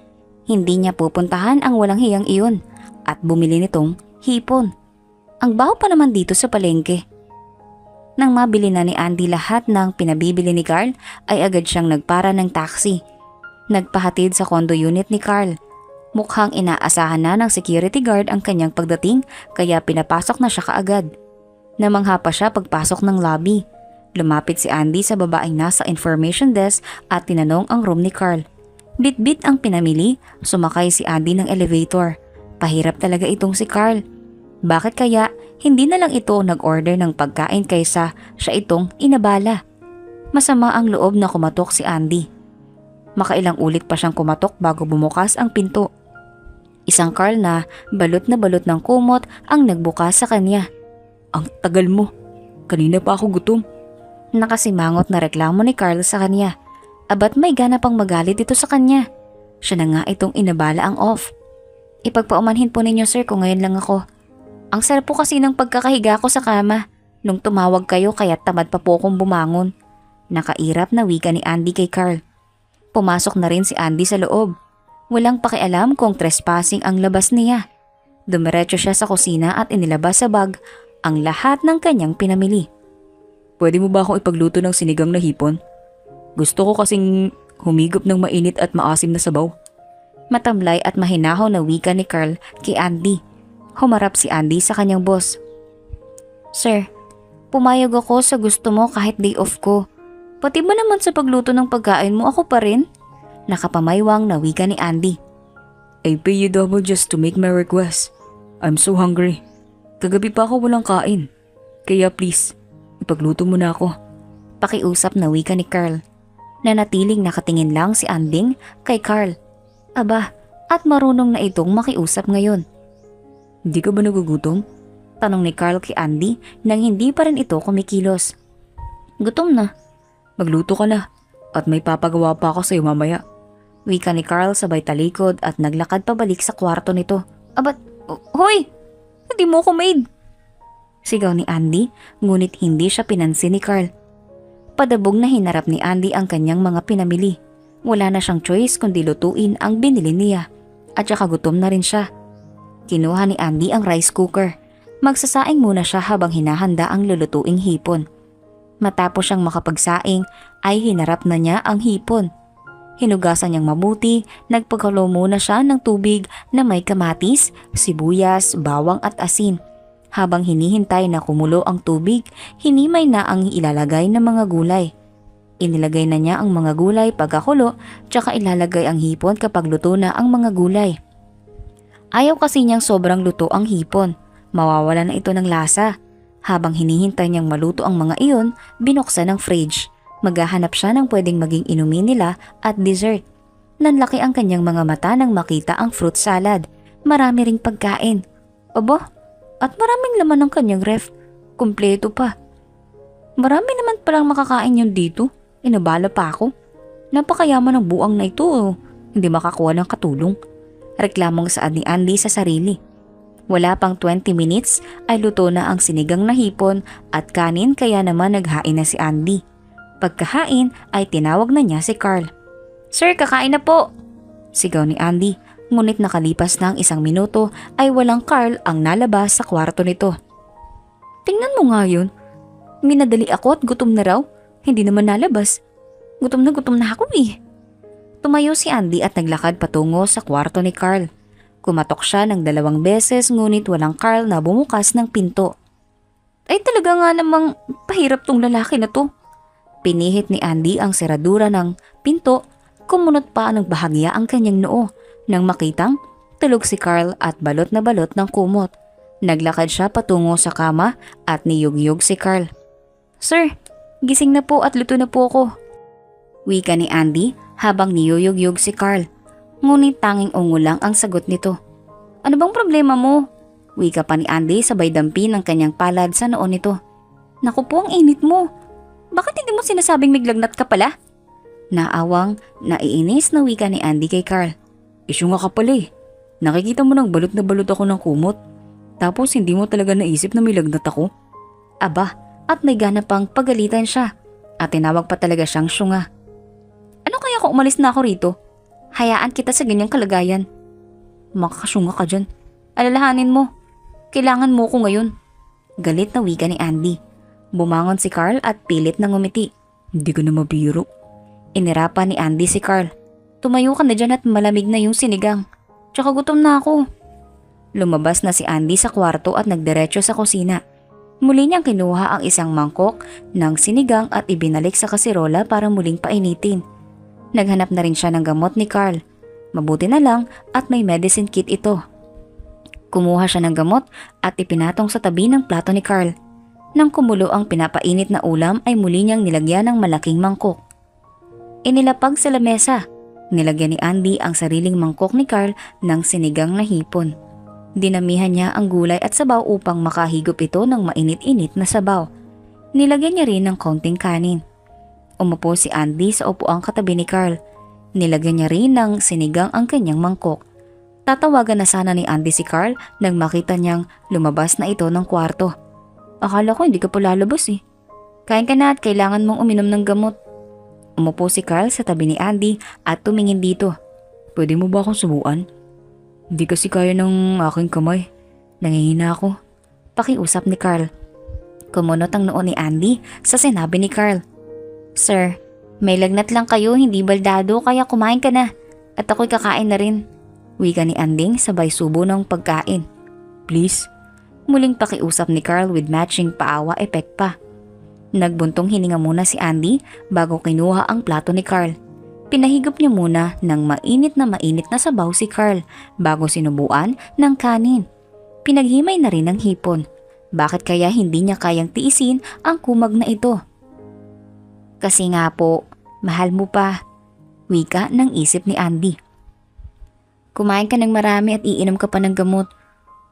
hindi niya pupuntahan ang walang hiyang iyon at bumili nitong hipon. Ang baho pa naman dito sa palengke. Nang mabili na ni Andy lahat ng pinabibili ni Carl, ay agad siyang nagpara ng taxi. Nagpahatid sa condo unit ni Carl. Mukhang inaasahan na ng security guard ang kanyang pagdating kaya pinapasok na siya kaagad. Namangha pa siya pagpasok ng lobby. Lumapit si Andy sa babaeng nasa information desk at tinanong ang room ni Carl. Bit-bit ang pinamili, sumakay si Andy ng elevator. Pahirap talaga itong si Carl. Bakit kaya hindi na lang ito nag-order ng pagkain kaysa siya itong inabala? Masama ang loob na kumatok si Andy. Makailang ulit pa siyang kumatok bago bumukas ang pinto. Isang Carl na balot ng kumot ang nagbukas sa kanya. Ang tagal mo. Kanina pa ako gutom. Nakasimangot na reklamo ni Carl sa kanya. Abat may gana pang magalit ito sa kanya. Siya na nga itong inabala ang off. Ipagpaumanhin po ninyo sir kung ngayon lang ako. Ang sarap po kasi ng pagkakahiga ko sa kama. Nung tumawag kayo kaya tamad pa po akong bumangon. Nakairap na wika ni Andy kay Carl. Pumasok na rin si Andy sa loob. Walang pakialam kung trespassing ang labas niya. Dumiretso siya sa kusina at inilabas sa bag ang lahat ng kanyang pinamili. Pwede mo ba akong ipagluto ng sinigang na hipon? Gusto ko kasing humigop ng mainit at maasim na sabaw. Matamlay at mahinahaw na wika ni Carl kay Andy. Humarap si Andy sa kanyang boss. Sir, pumayag ako sa gusto mo kahit day off ko. Pati ba naman sa pagluto ng pagkain mo ako pa rin? Nakapamaywang na wika ni Andy. I pay you double just to make my request. I'm so hungry. Kagabi pa ako walang kain. Kaya please, ipagluto mo na ako. Pakiusap na wika ni Carl. Nanatiling nakatingin lang si Anding kay Carl. Aba, at marunong na itong makiusap ngayon. Hindi ka ba nagugutom? Tanong ni Carl kay Andy nang hindi pa rin ito kumikilos. Gutom na. Magluto ka na at may papagawa pa ako sa'yo mamaya. Wika ni Carl sabay talikod at naglakad pabalik sa kwarto nito. Abat, hoy! Hindi mo ko maid! Sigaw ni Andy, ngunit hindi siya pinansin ni Carl. Padabog na hinarap ni Andy ang kanyang mga pinamili. Wala na siyang choice kundi lutuin ang binili niya. At saka gutom na rin siya. Kinuha ni Andy ang rice cooker. Magsasaing muna siya habang hinahanda ang lulutuing hipon. Matapos siyang makapagsaing ay hinarap na niya ang hipon. Hinugasan niyang mabuti, nagpagkulo muna siya ng tubig na may kamatis, sibuyas, bawang at asin. Habang hinihintay na kumulo ang tubig, hinimay na ang ilalagay ng mga gulay. Inilagay na niya ang mga gulay pagkakulo, tsaka ilalagay ang hipon kapag luto na ang mga gulay. Ayaw kasi niyang sobrang luto ang hipon, mawawala na ito ng lasa. Habang hinihintay niyang maluto ang mga iyon, binuksan ang fridge. Maghahanap siya ng pwedeng maging inumin nila at dessert. Nanlaki ang kanyang mga mata nang makita ang fruit salad. Marami ring pagkain. Aba, at maraming laman ng kanyang ref. Kumpleto pa. Marami naman palang makakain yun dito. Inabala pa ako. Napakayaman ng buang na ito. Hindi makakuha ng katulong. Reklamong saad ni Andy sa sarili. Wala pang 20 minutes ay luto na ang sinigang na hipon at kanin kaya naman naghain na si Andy. Pagkahain ay tinawag na niya si Carl. Sir, kakain na po! Sigaw ni Andy, ngunit nakalipas na ang 1 minuto ay walang Carl ang nalabas sa kwarto nito. Tingnan mo nga yun. Minadali ako at gutom na raw. Hindi naman nalabas. Gutom na ako eh. Tumayo si Andy at naglakad patungo sa kwarto ni Carl. Kumatok siya ng 2 beses ngunit walang Carl na bumukas ng pinto. Ay talaga nga namang pahirap tong lalaki na to. Pinihit ni Andy ang seradura ng pinto, kumunot pa ng bahagya ang kanyang noo nang makitang tulog si Carl at balot na balot ng kumot. Naglakad siya patungo sa kama at niyugyug si Carl. Sir, gising na po at luto na po ako. Wika ni Andy habang niyuyugyug si Carl. Ngunit tanging ungo lang ang sagot nito. Ano bang problema mo? Wika pa ni Andy sabay dampi ng kanyang palad sa noo nito. Naku po, ang init mo. Bakit hindi mo sinasabing miglagnat ka pala? Naawang, naiinis na wika ni Andy kay Carl. Isyo nga ka pala eh. Nakikita mo nang balot na balot ako ng kumot. Tapos hindi mo talaga naisip na may lagnat ako. Aba, at may gana pang pagalitan siya. At tinawag pa talaga siyang syunga. Ano kaya kung umalis na ako rito? Hayaan kita sa ganyang kalagayan. Makakasyunga ka dyan. Alalahanin mo. Kailangan mo ko ngayon. Galit na wika ni Andy. Bumangon si Carl at pilit na ngumiti. Hindi ko na mabiro. Inirapan ni Andy si Carl. Tumayo ka na dyan at malamig na yung sinigang. Tsaka gutom na ako. Lumabas na si Andy sa kwarto at nagdiretso sa kusina. Muli niyang kinuha ang isang mangkok ng sinigang at ibinalik sa kasirola para muling painitin. Naghanap na rin siya ng gamot ni Carl. Mabuti na lang at may medicine kit ito. Kumuha siya ng gamot at ipinatong sa tabi ng plato ni Carl. Nang kumulo ang pinapainit na ulam ay muli niyang nilagyan ng malaking mangkok. Inilapag sa lamesa. Nilagyan ni Andy ang sariling mangkok ni Carl ng sinigang na hipon. Dinamihan niya ang gulay at sabaw upang makahigop ito ng mainit-init na sabaw. Nilagyan niya rin ng kaunting kanin. Umupo si Andy sa upuang katabi ni Carl. Nilagyan niya rin ng sinigang ang kanyang mangkok. Tatawagan na sana ni Andy si Carl nang makita niyang lumabas na ito ng kwarto. Akala ko hindi ka pa lalabas eh. Kain ka na at kailangan mong uminom ng gamot. Umupo si Carl sa tabi ni Andy at tumingin dito. Pwede mo ba akong subuan? Hindi kasi kaya ng aking kamay. Nangihina ako. Pakiusap ni Carl. Kumunot ang noo ni Andy sa sinabi ni Carl. Sir, may lagnat lang kayo, hindi baldado, kaya kumain ka na. At ako'y kakain na rin. Wika ni Anding sabay subo ng pagkain. Please? Muling pakiusap ni Carl with matching paawa effect pa. Nagbuntong hininga muna si Andy bago kinuha ang plato ni Carl. Pinahigop niya muna ng mainit na sabaw si Carl bago sinubuan ng kanin. Pinaghimay na rin ng hipon. Bakit kaya hindi niya kayang tiisin ang kumag na ito? Kasi nga po, mahal mo pa. Wika ng isip ni Andy. Kumain ka ng marami at iinom ka pa ng gamot.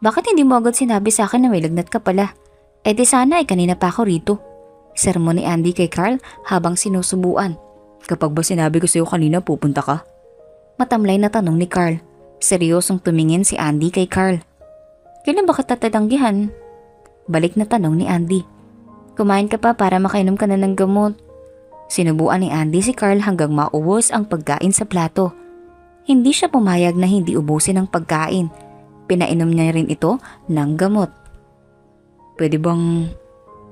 Bakit hindi mo agad sinabi sa akin na may lagnat ka pala? Eh di sana ay kanina pa ako rito. Sermon ni Andy kay Carl habang sinusubuan. Kapag ba sinabi ko sa'yo kanina pupunta ka? Matamlay na tanong ni Carl. Seryosong tumingin si Andy kay Carl. Kailan ba kita tatanggihan? Balik na tanong ni Andy. Kumain ka pa para makainom ka na ng gamot. Sinubuan ni Andy si Carl hanggang maubos ang pagkain sa plato. Hindi siya pumayag na hindi ubusin ang pagkain. Pinainom niya rin ito ng gamot. Pwede bang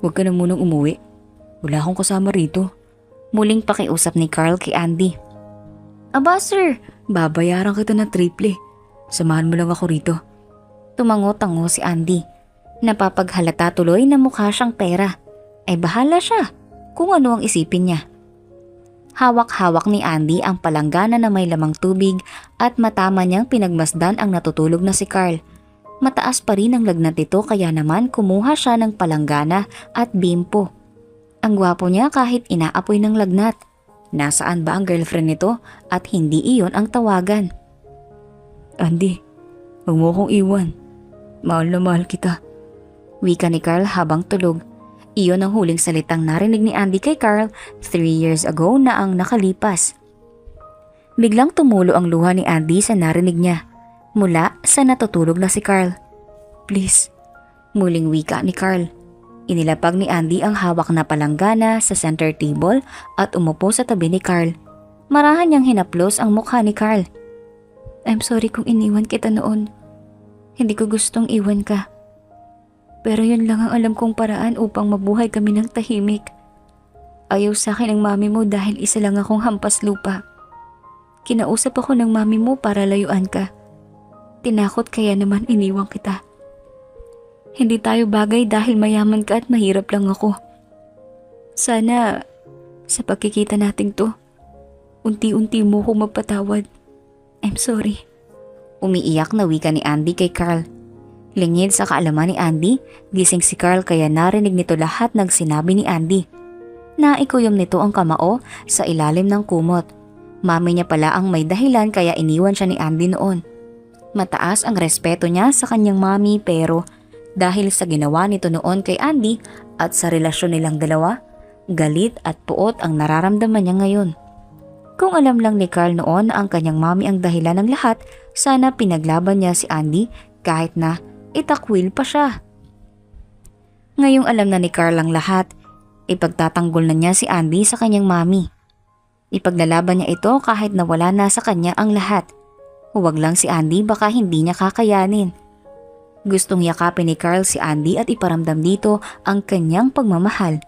huwag ka na munang umuwi? Wala akong kasama rito. Muling pakiusap ni Carl kay Andy. Aba sir, babayaran kita ng triple. Samahan mo lang ako rito. Tumango-tango si Andy. Napapaghalata tuloy na mukha siyang pera. Ay bahala siya kung ano ang isipin niya. Hawak-hawak ni Andy ang palanggana na may lamang tubig at matama niyang pinagmasdan ang natutulog na si Carl. Mataas pa rin ang lagnat nito kaya naman kumuha siya ng palanggana at bimpo. Ang gwapo niya kahit inaapoy ng lagnat. Nasaan ba ang girlfriend nito at hindi iyon ang tawagan? Andy, huwag mo akong iwan. Mahal na mahal kita. Wika ni Carl habang tulog. Iyon ang huling salitang narinig ni Andy kay Carl 3 years ago na ang nakalipas. Biglang tumulo ang luha ni Andy sa narinig niya mula sa natutulog na si Carl. Please, muling wika ni Carl. Inilapag ni Andy ang hawak na palanggana sa center table at umupo sa tabi ni Carl. Marahan niyang hinaplos ang mukha ni Carl. I'm sorry kung iniwan kita noon. Hindi ko gustong iwan ka. Pero yun lang ang alam kong paraan upang mabuhay kami ng tahimik. Ayaw sa akin ng mami mo dahil isa lang akong hampas lupa. Kinausap ako ng mami mo para layuan ka. Tinakot kaya naman iniwang kita. Hindi tayo bagay dahil mayaman ka at mahirap lang ako. Sana sa pagkikita nating to, unti-unti mo ko magpatawad. I'm sorry. Umiiyak na wika ni Andy kay Carl. Lingid sa kaalaman ni Andy, gising si Carl kaya narinig nito lahat ng sinabi ni Andy. Naikuyom nito ang kamao sa ilalim ng kumot. Mami niya pala ang may dahilan kaya iniwan siya ni Andy noon. Mataas ang respeto niya sa kanyang mami pero dahil sa ginawa nito noon kay Andy at sa relasyon nilang dalawa, galit at puot ang nararamdaman niya ngayon. Kung alam lang ni Carl noon na ang kanyang mami ang dahilan ng lahat, sana pinaglaban niya si Andy kahit na itakwil pa siya. Ngayong alam na ni Carl ang lahat, ipagtatanggol na niya si Andy sa kanyang mami. Ipaglalaban niya ito kahit na wala na sa kanya ang lahat. Huwag lang si Andy baka hindi niya kakayanin. Gustong yakapin ni Carl si Andy at iparamdam dito ang kanyang pagmamahal.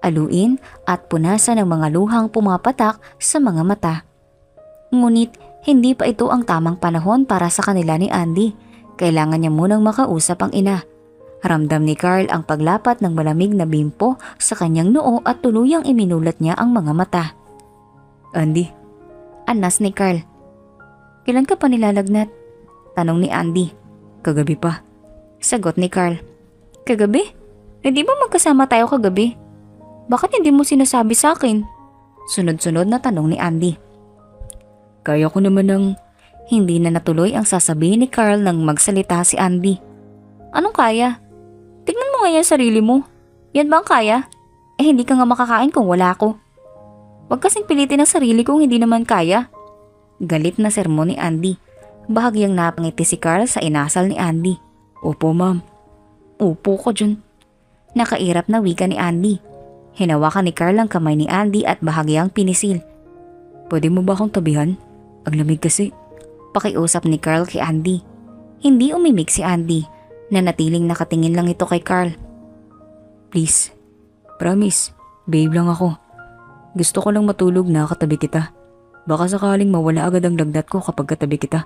Aluin at punasan ng mga luhang pumapatak sa mga mata. Ngunit hindi pa ito ang tamang panahon para sa kanila ni Andy. Kailangan niya munang makausap ang ina. Ramdam ni Carl ang paglapat ng malamig na bimpo sa kanyang noo at tuluyang iminulat niya ang mga mata. Andy, Anas ni Carl. Kailan ka pa nilalagnat? Tanong ni Andy. kagabi pa. Sagot ni Carl. Kagabi? Hindi ba magkasama tayo kagabi? Bakit hindi mo sinasabi sa akin? Sunod-sunod na tanong ni Andy. Kaya ko naman ng... Hindi na natuloy ang sasabihin ni Carl nang magsalita si Andy. Anong kaya? Tignan mo nga yung sarili mo. Yan ba ang kaya? Hindi ka nga makakain kung wala ako. Huwag kasing pilitin ang sarili kung hindi naman kaya. Galit na sermon ni Andy. Bahagyang napangiti si Carl sa inasal ni Andy. Opo, ma'am. Upo ko dyan. Nakairap na wika ni Andy. Hinawakan ni Carl ang kamay ni Andy at bahagyang pinisil. Pwede mo ba akong tabihan? Ang lamig kasi. Pakiusap ni Carl kay Andy. Hindi umimik si Andy. Nanatiling nakatingin lang ito kay Carl. Please. Promise. Babe lang ako. Gusto ko lang matulog na katabi kita. Baka sakaling mawala agad ang lagnat ko kapag katabi kita.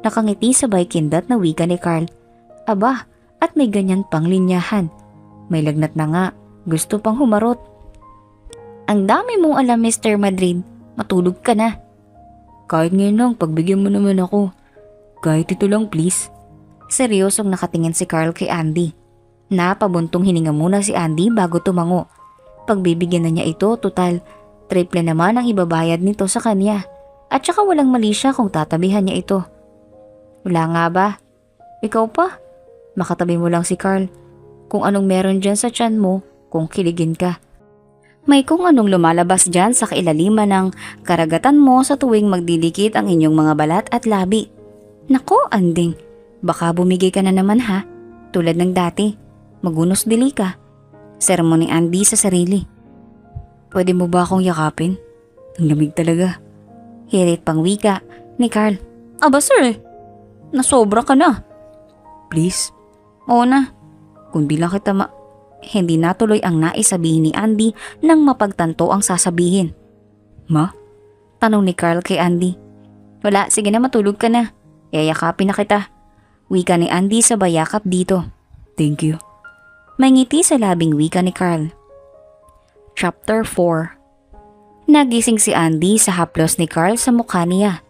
Nakangiti sabay kindat na wika ni Carl. Aba, at may ganyan pang linyahan. May lagnat na nga. Gusto pang humarot. Ang dami mong alam, Mr. Madrid. Matulog ka na. Kahit ngayon lang, pagbigyan mo naman ako. Kahit ito lang, please. Seryosong nakatingin si Carl kay Andy. Napabuntong hininga muna si Andy bago tumango. Pagbibigyan na niya ito, total, triple naman ang ibabayad nito sa kanya. At saka walang mali siya kung tatabihan niya ito. Wala nga ba? Ikaw pa? Makatabi mo lang si Carl. Kung anong meron dyan sa tiyan mo, kung kiligin ka. May kung anong lumalabas dyan sa kailaliman ng karagatan mo sa tuwing magdidikit ang inyong mga balat at labi. Nako, Anding, baka bumigay ka na naman ha, tulad ng dati, magunos dili ka. Sermon ni Andy sa sarili. Pwede mo ba akong yakapin? Ang lamig talaga. Hirit pang wika ni Carl. Aba sir, nasobra ka na. Please? Oo na, kung bilang kita Hindi natuloy ang naisabihin ni Andy nang mapagtanto ang sasabihin. Ma? Tanong ni Carl kay Andy. Wala, sige na matulog ka na. Yayakapin na kita. Wika ni Andy sa bayakap dito. Thank you. May ngiti sa labing wika ni Carl. Chapter 4. Nagising si Andy sa haplos ni Carl sa mukha niya.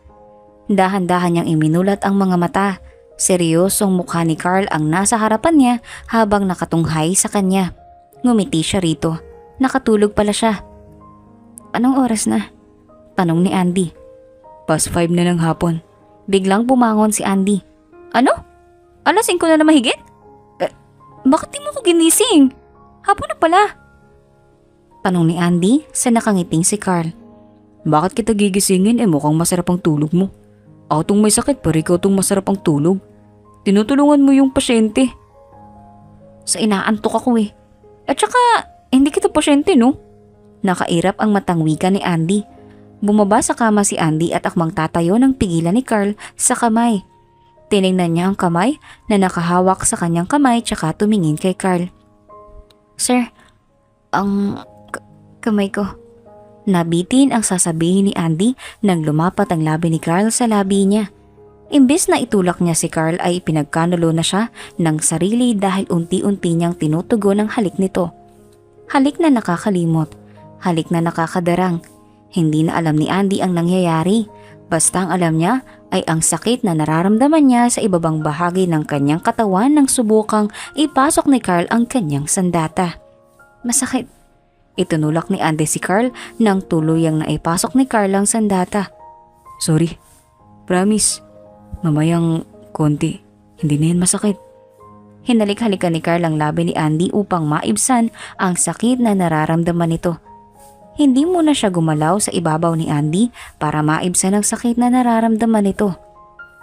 Dahan-dahan niyang iminulat ang mga mata. Seryosong mukha ni Carl ang nasa harapan niya habang nakatunghay sa kanya. Ngumiti siya rito. Nakatulog pala siya. Anong oras na? Tanong ni Andy. Past 5 na ng hapon. Biglang bumangon si Andy. Ano? Alas 5 na mahigit? Bakit di mo ko ginising? Hapon na pala. Tanong ni Andy sa nakangiting si Carl. Bakit kita gigisingin mukhang masarap ang tulog mo? Ako tong may sakit pero ikaw tong masarap ang tulog. Tinutulungan mo yung pasyente. Sa inaantok ako At saka, hindi kita pasyente no? Nakairap ang matang wika ni Andy. Bumaba sa kama si Andy at akmang tatayo ng pigilan ni Carl sa kamay. Tinignan niya ang kamay na nakahawak sa kanyang kamay tsaka tumingin kay Carl. Sir, ang kamay ko. Nabitin ang sasabihin ni Andy nang lumapat ang labi ni Carl sa labi niya. Imbes na itulak niya si Carl ay pinagkanulo na siya ng sarili dahil unti-unti niyang tinutugon ang halik nito. Halik na nakakalimot, halik na nakakadarang. Hindi na alam ni Andy ang nangyayari. Basta ang alam niya ay ang sakit na nararamdaman niya sa ibabang bahagi ng kanyang katawan nang subukang ipasok ni Carl ang kanyang sandata. Masakit. Itunulak ni Andy si Carl nang tuluyang naipasok ni Carl ang sandata. Sorry. Promise. Mamayang konti. Hindi na yan masakit. Hinalik-halikan ni Carl ang labi ni Andy upang maibsan ang sakit na nararamdaman nito. Hindi muna siya gumalaw sa ibabaw ni Andy para maibsan ang sakit na nararamdaman nito.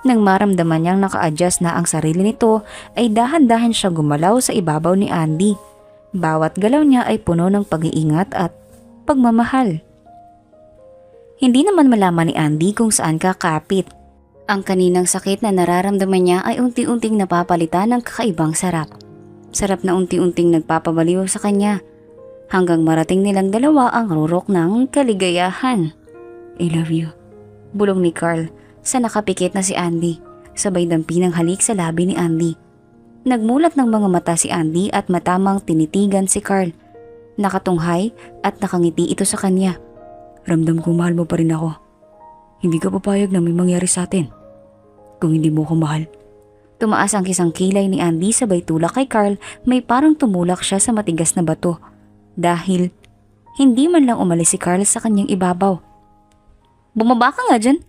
Nang maramdaman niyang naka-adjust na ang sarili nito ay dahan-dahan siya gumalaw sa ibabaw ni Andy. Bawat galaw niya ay puno ng pag-iingat at pagmamahal. Hindi naman malaman ni Andy kung saan kakapit. Ang kaninang sakit na nararamdaman niya ay unti-unting napapalitan ng kakaibang sarap. Sarap na unti-unting nagpapabaliw sa kanya hanggang marating nilang dalawa ang rurok ng kaligayahan. I love you. Bulong ni Carl sa nakapikit na si Andy, sabay dampi ng halik sa labi ni Andy. Nagmulat ng mga mata si Andy at matamang tinitigan si Carl. Nakatunghay at nakangiti ito sa kanya. Ramdam ko mahal mo pa rin ako. Hindi ka papayag na may mangyari sa atin. Kung hindi mo ko mahal. Tumaas ang kisang kilay ni Andy sabay tulak kay Carl, may parang tumulak siya sa matigas na bato. Dahil hindi man lang umalis si Carl sa kanyang ibabaw. Bumaba ka nga dyan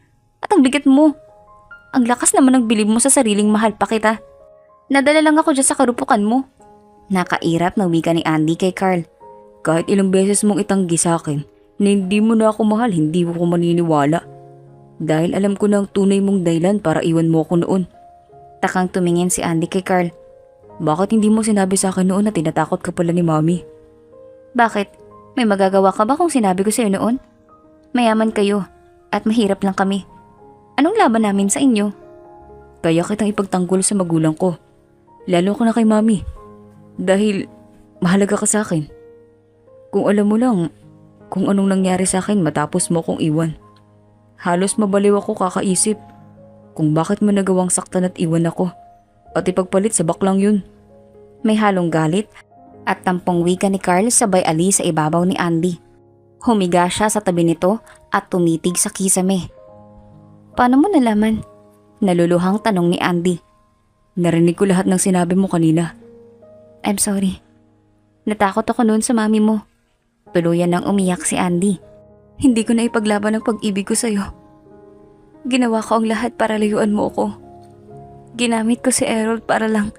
at ang bigat mo. Ang lakas naman ng bilib mo sa sariling mahal pa kita. Nadala lang ako dyan sa karupukan mo. Nakairap na wika ni Andy kay Carl. Kahit ilang beses mong itanggi sa akin na hindi mo na ako mahal, hindi mo ko maniniwala. Dahil alam ko na ang tunay mong dahilan para iwan mo ako noon. Takang tumingin si Andy kay Carl. Bakit hindi mo sinabi sa akin noon na tinatakot ka pala ni Mami? Bakit? May magagawa ka ba kung sinabi ko sa'yo noon? Mayaman kayo at mahirap lang kami. Anong laban namin sa inyo? Kaya kitang ipagtanggol sa magulang ko. Lalo ko na kay Mami. Dahil mahalaga ka sa akin. Kung alam mo lang kung anong nangyari sa akin matapos mo kong iwan. Halos mabaliw ako kakaisip kung bakit mo nagawang saktan at iwan ako. At ipagpalit sa baklang yun. May halong galit at tampong wika ni Carl sabay alis sa ibabaw ni Andy. Humiga siya sa tabi nito at tumitig sa kisame. Paano mo nalaman? Naluluhang tanong ni Andy. Narinig ko lahat ng sinabi mo kanina. I'm sorry. Natakot ako noon sa mami mo. Tuluyan nang umiyak si Andy. Hindi ko na ipaglaban ang pag-ibig ko sa'yo. Ginawa ko ang lahat para layuan mo ako. Ginamit ko si Errol para lang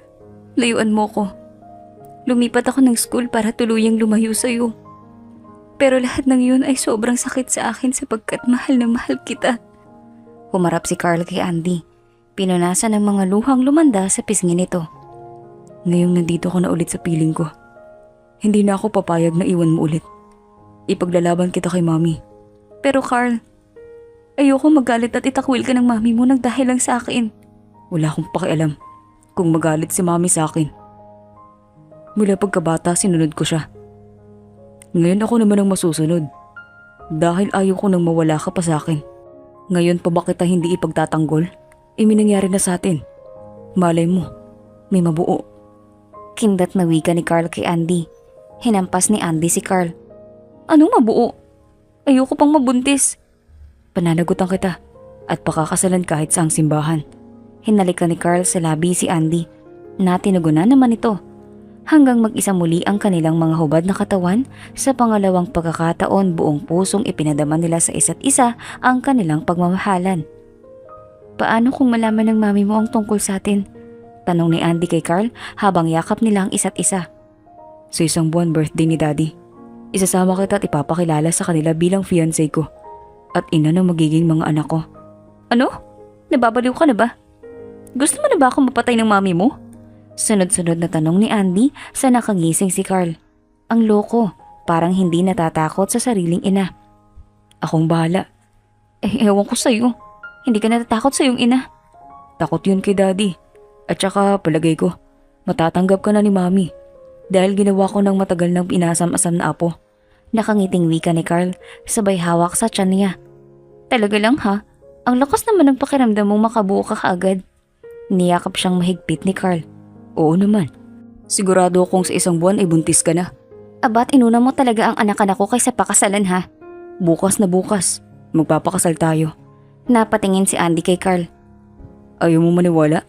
layuan mo ko. Lumipat ako ng school para tuluyang lumayo sa'yo. Pero lahat ng yun ay sobrang sakit sa akin sapagkat mahal na mahal kita. Humarap si Carl kay Andy. Pinunasan ng mga luhang lumanda sa pisngi nito. Ngayong nandito ko na ulit sa piling ko, hindi na ako papayag na iwan mo ulit. Ipaglalaban kita kay Mami. Pero Carl, ayoko magalit at itakwil ka ng mami mo nang dahil lang sa akin. Wala akong pakialam kung magalit si Mami sa akin. Mula pagkabata sinunod ko siya. Ngayon ako naman ang masusunod. Dahil ayaw ko nang mawala ka pa sa akin. Ngayon pa ba kita hindi ipagtatanggol? Minangyari na sa atin. Malay mo, may mabuo. Kindat na wika ni Carl kay Andy. Hinampas ni Andy si Carl. Anong mabuo? Ayoko pang mabuntis. Pananagutan kita at pakakasalan kahit sa ang simbahan. Hinalikan ni Carl sa labi si Andy. Natinagunan naman ito. Hanggang mag-isa muli ang kanilang mga hubad na katawan, sa pangalawang pagkakataon buong pusong ipinadama nila sa isa't isa ang kanilang pagmamahalan. Paano kung malaman ng mami mo ang tungkol sa atin? Tanong ni Andy kay Carl habang yakap nila ang isa't isa. Sa isang buwan birthday ni Daddy, isasama kita at ipapakilala sa kanila bilang fiancé ko at ina ng magiging mga anak ko. Ano? Nababaliw ka na ba? Gusto mo na ba akong mapatay ng mami mo? Sunod-sunod na tanong ni Andy sa nakagising si Carl. Ang loko, parang hindi natatakot sa sariling ina. Akong bahala. Ewan ko sa'yo. Hindi ka natatakot sa iyong ina. Takot yun kay Daddy. At saka palagay ko, matatanggap ka na ni Mami. Dahil ginawa ko ng matagal ng inasam-asam na apo. Nakangiting wika ni Carl, sabay hawak sa tiyan niya. Talaga lang ha? Ang lakas naman ng pakiramdam mong makabuo ka kaagad. Niyakap siyang mahigpit ni Carl. Oo naman. Sigurado akong sa isang buwan ay buntis ka na. Abat inuna mo talaga ang anak-anak ko kaysa pakasalan ha? Bukas na bukas, magpapakasal tayo. Napatingin si Andy kay Carl. Ayaw mo maniwala?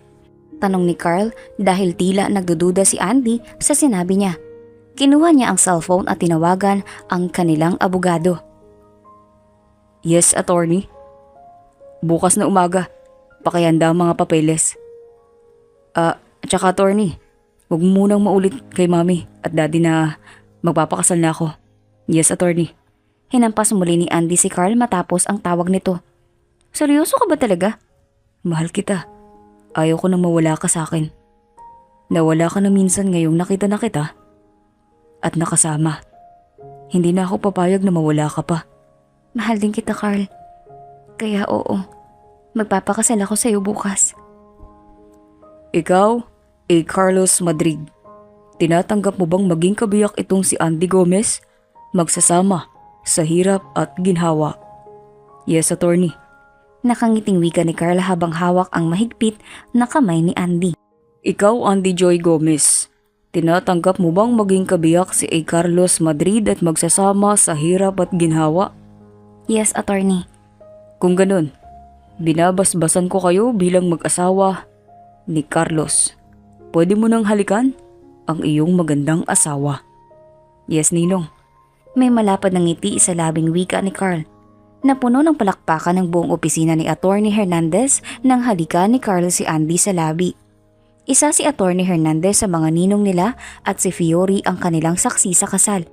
Tanong ni Carl dahil tila nagdududa si Andy sa sinabi niya. Kinuha niya ang cellphone at tinawagan ang kanilang abogado. Yes, attorney. Bukas na umaga, pakihanda ang mga papeles. At saka attorney, huwag mo munang maulit kay Mami at Daddy na magpapakasal na ako. Yes, attorney. Hinampas muli ni Andy si Carl matapos ang tawag nito. Seryoso ka ba talaga? Mahal kita. Ayaw ko nang mawala ka sa akin. Nawala ka na minsan ngayong nakita na kita. At nakasama. Hindi na ako papayag na mawala ka pa. Mahal din kita, Carl. Kaya oo, magpapakasal ako sa iyo bukas. Ikaw, Carlos Madrid. Tinatanggap mo bang maging kabiyak itong si Andy Gomez? Magsasama sa hirap at ginhawa. Yes, attorney. Nakangiting wika ni Carl habang hawak ang mahigpit na kamay ni Andy. Ikaw, Andy Joy Gomez, tinatanggap mo bang maging kabiyak si A. Carlos Madrid at magsasama sa hirap at ginhawa? Yes, attorney. Kung ganun, binabasbasan ko kayo bilang mag-asawa ni Carlos. Pwede mo nang halikan ang iyong magandang asawa. Yes, Ninong. May malapad ng ngiti sa labing wika ni Carl. Napuno ng palakpakan ng buong opisina ni Attorney Hernandez nang halika ni Carl si Andy sa labi. Isa si Attorney Hernandez sa mga ninong nila at si Fiore ang kanilang saksi sa kasal.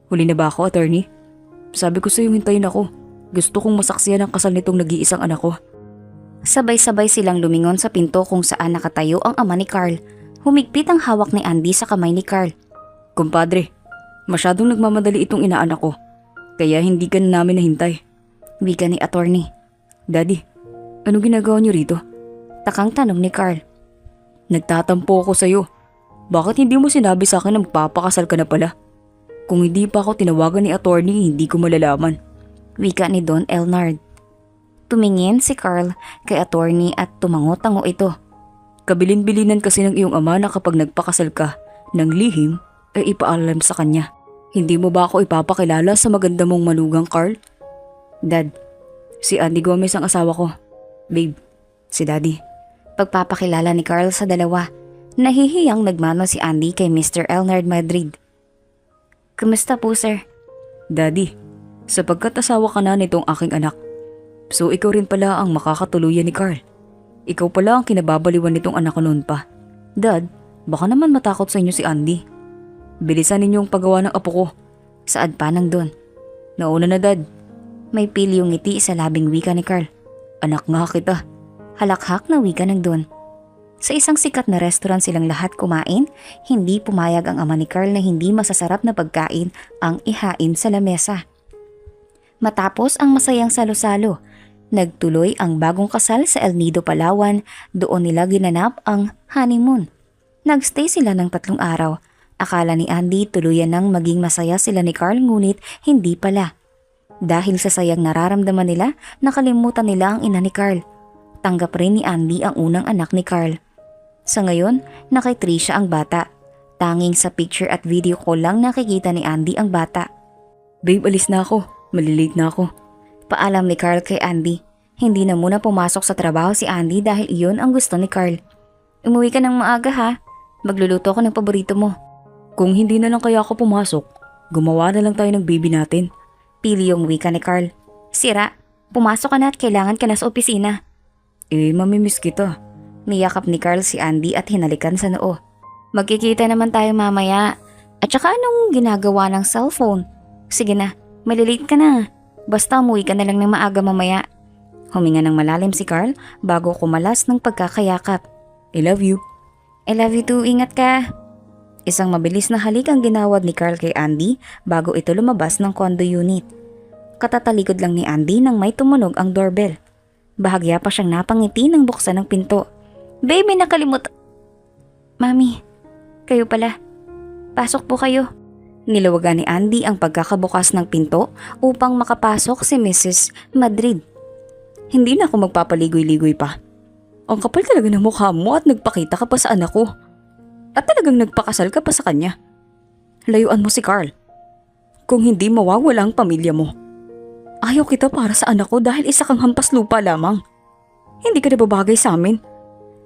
Huli na ba ako, attorney? Sabi ko sa'yo hintayin ako. Gusto kong masaksiyan ang kasal nitong nag-iisang anak ko. Sabay-sabay silang lumingon sa pinto kung saan nakatayo ang ama ni Carl. Humigpit ang hawak ni Andy sa kamay ni Carl. Kumpadre, masyadong nagmamadali itong inaanak ko. Kaya hindi ka na namin nahintay. Wika ni Attorney. Daddy, ano ginagawa niyo rito? Takang tanong ni Carl. Nagtatampo ako sa'yo. Bakit hindi mo sinabi sa akin na magpapakasal ka na pala? Kung hindi pa ako tinawagan ni attorney, hindi ko malalaman. Wika ni Don Elnard. Tumingin si Carl kay attorney at tumango-tango ito. Kabilin-bilinan kasi ng iyong ama na kapag nagpakasal ka ng lihim ay ipaalam sa kanya. Hindi mo ba ako ipapakilala sa maganda mong manugang, Carl? Dad, si Andy Gomez ang asawa ko. Babe, si Daddy. Pagpapakilala ni Carl sa dalawa, nahihiyang nagmano si Andy kay Mr. Elnard Madrid. Kumusta po, sir? Daddy, sapagkat asawa ka na nitong aking anak, so ikaw rin pala ang makakatuluyan ni Carl. Ikaw pala ang kinababaliwan nitong anak ko noon pa. Dad, baka naman matakot sa inyo si Andy. Bilisan ninyong paggawa ng apo ko. Saad pa ng Don. Nauna na, Dad. May pilyong ngiti sa labing wika ni Carl. Anak nga kita. Halakhak na wika ng Don. Sa isang sikat na restaurant silang lahat kumain, hindi pumayag ang ama ni Carl na hindi masasarap na pagkain ang ihain sa lamesa. Matapos ang masayang salo-salo, nagtuloy ang bagong kasal sa El Nido, Palawan. Doon nila ginanap ang honeymoon. Nagstay sila ng 3 araw. Akala ni Andy tuluyan nang maging masaya sila ni Carl, ngunit hindi pala. Dahil sa sayang nararamdaman nila, nakalimutan nila ang ina ni Carl. Tanggap rin ni Andy ang unang anak ni Carl. Sa ngayon, nakay Trisha ang bata. Tanging sa picture at video call lang nakikita ni Andy ang bata. Babe, alis na ako. Malilate na ako. Paalam ni Carl kay Andy. Hindi na muna pumasok sa trabaho si Andy dahil iyon ang gusto ni Carl. Umuwi ka ng maaga ha. Magluluto ako ng paborito mo. Kung hindi na lang kaya ako pumasok, gumawa na lang tayo ng baby natin. Pilyong wika ni Carl. Sira, pumasok ka na at kailangan ka na sa opisina. Mamimiss kita. Niyakap ni Carl si Andy at hinalikan sa noo. Magkikita naman tayo mamaya. At saka anong ginagawa ng cellphone? Sige na, malilate ka na. Basta umuwi ka na lang ng maaga mamaya. Huminga ng malalim si Carl bago kumalas ng pagkakayakap. I love you. I love you too, ingat ka. Isang mabilis na halik ang ginawad ni Carl kay Andy bago ito lumabas ng condo unit. Katatalikod lang ni Andy nang may tumunog ang doorbell. Bahagya pa siyang napangiti nang buksan ng pinto. Baby, nakalimut. Mami, kayo pala. Pasok po kayo. Nilawagan ni Andy ang pagkakabukas ng pinto upang makapasok si Mrs. Madrid. Hindi na ako magpapaligoy-ligoy pa. Ang kapal talaga ng mukha mo at nagpakita ka pa sa anak ko. At talagang nagpakasal ka pa sa kanya. Layuan mo si Carl. Kung hindi mawawala ang pamilya mo. Ayaw kita para sa anak ko dahil isa kang hampas lupa lamang. Hindi ka na babagay sa amin.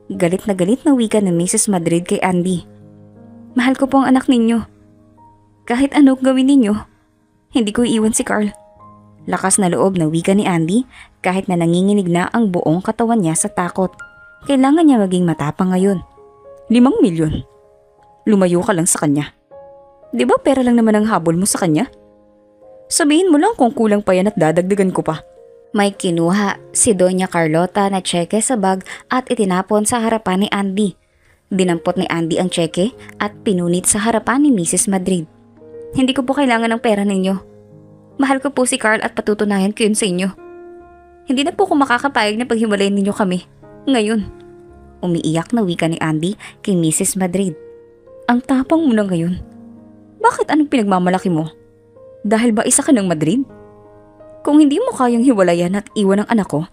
Galit na wika ng Mrs. Madrid kay Andy. Mahal ko po ang anak ninyo. Kahit anong gawin ninyo, hindi ko iiwan si Carl. Lakas na loob na wika ni Andy kahit na nanginginig na ang buong katawan niya sa takot. Kailangan niya maging matapang ngayon. 5 milyon. Lumayo ka lang sa kanya. Di ba pera lang naman ang habol mo sa kanya? Sabihin mo lang kung kulang pa yan at dadagdagan ko pa. May kinuha si Doña Carlota na tseke sa bag at itinapon sa harapan ni Andy. Dinampot ni Andy ang tseke at pinunit sa harapan ni Mrs. Madrid. Hindi ko po kailangan ng pera ninyo. Mahal ko po si Carl at patutunayan ko yun sa inyo. Hindi na po ako makakapayag na paghiwalayin ninyo kami. Ngayon. Umiiyak na wika ni Andy kay Mrs. Madrid. Ang tapang mo na ngayon. Bakit anong pinagmamalaki mo? Dahil ba isa ka ng Madrid? Kung hindi mo kayang hiwalayan at iwan ang anak ko,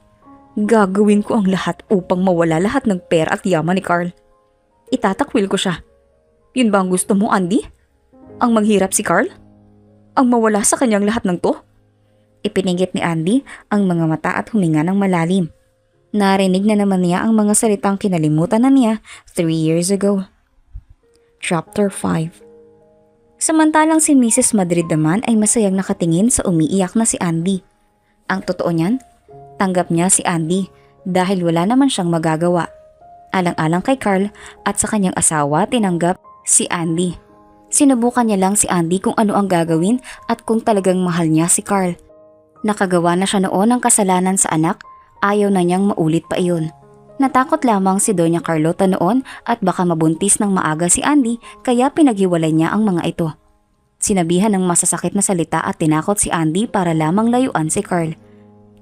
gagawin ko ang lahat upang mawala lahat ng pera at yaman ni Carl. Itatakwil ko siya. Yun ba ang gusto mo, Andy? Ang manghirap si Carl? Ang mawala sa kanyang lahat ng to? Ipinigit ni Andy ang mga mata at huminga ng malalim. Narinig na naman niya ang mga salitang kinalimutan na niya 3 years ago. Chapter 5. Samantalang si Mrs. Madrid naman ay masayang nakatingin sa umiiyak na si Andy. Ang totoo niyan, tanggap niya si Andy dahil wala naman siyang magagawa. Alang-alang kay Carl at sa kanyang asawa tinanggap si Andy. Sinubukan niya lang si Andy kung ano ang gagawin at kung talagang mahal niya si Carl. Nakagawa na siya noon ng kasalanan sa anak, ayaw na niyang maulit pa iyon. Natakot lamang si Doña Carlota noon at baka mabuntis ng maaga si Andy kaya pinaghiwalay niya ang mga ito. Sinabihan ng masasakit na salita at tinakot si Andy para lamang layuan si Carl.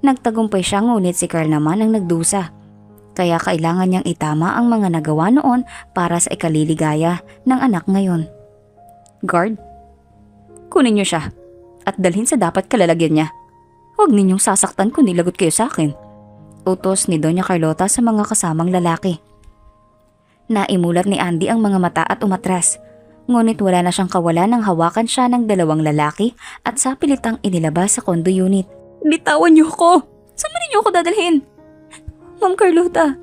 Nagtagumpay siya ngunit si Carl naman ang nagdusa. Kaya kailangan niyang itama ang mga nagawa noon para sa ikaliligaya ng anak ngayon. Guard, kunin niyo siya at dalhin sa dapat kalalagyan niya. Huwag ninyong sasaktan kung nilagot kayo sa akin. Utos ni Doña Carlota sa mga kasamang lalaki. Naimulat ni Andy ang mga mata at umatras. Ngunit wala na siyang kawalan nang hawakan siya ng 2 lalaki at sa pilitang inilabas sa condo unit. Bitawan niyo ako! Saan man ninyo ako dadalhin? Ma'am Carlota,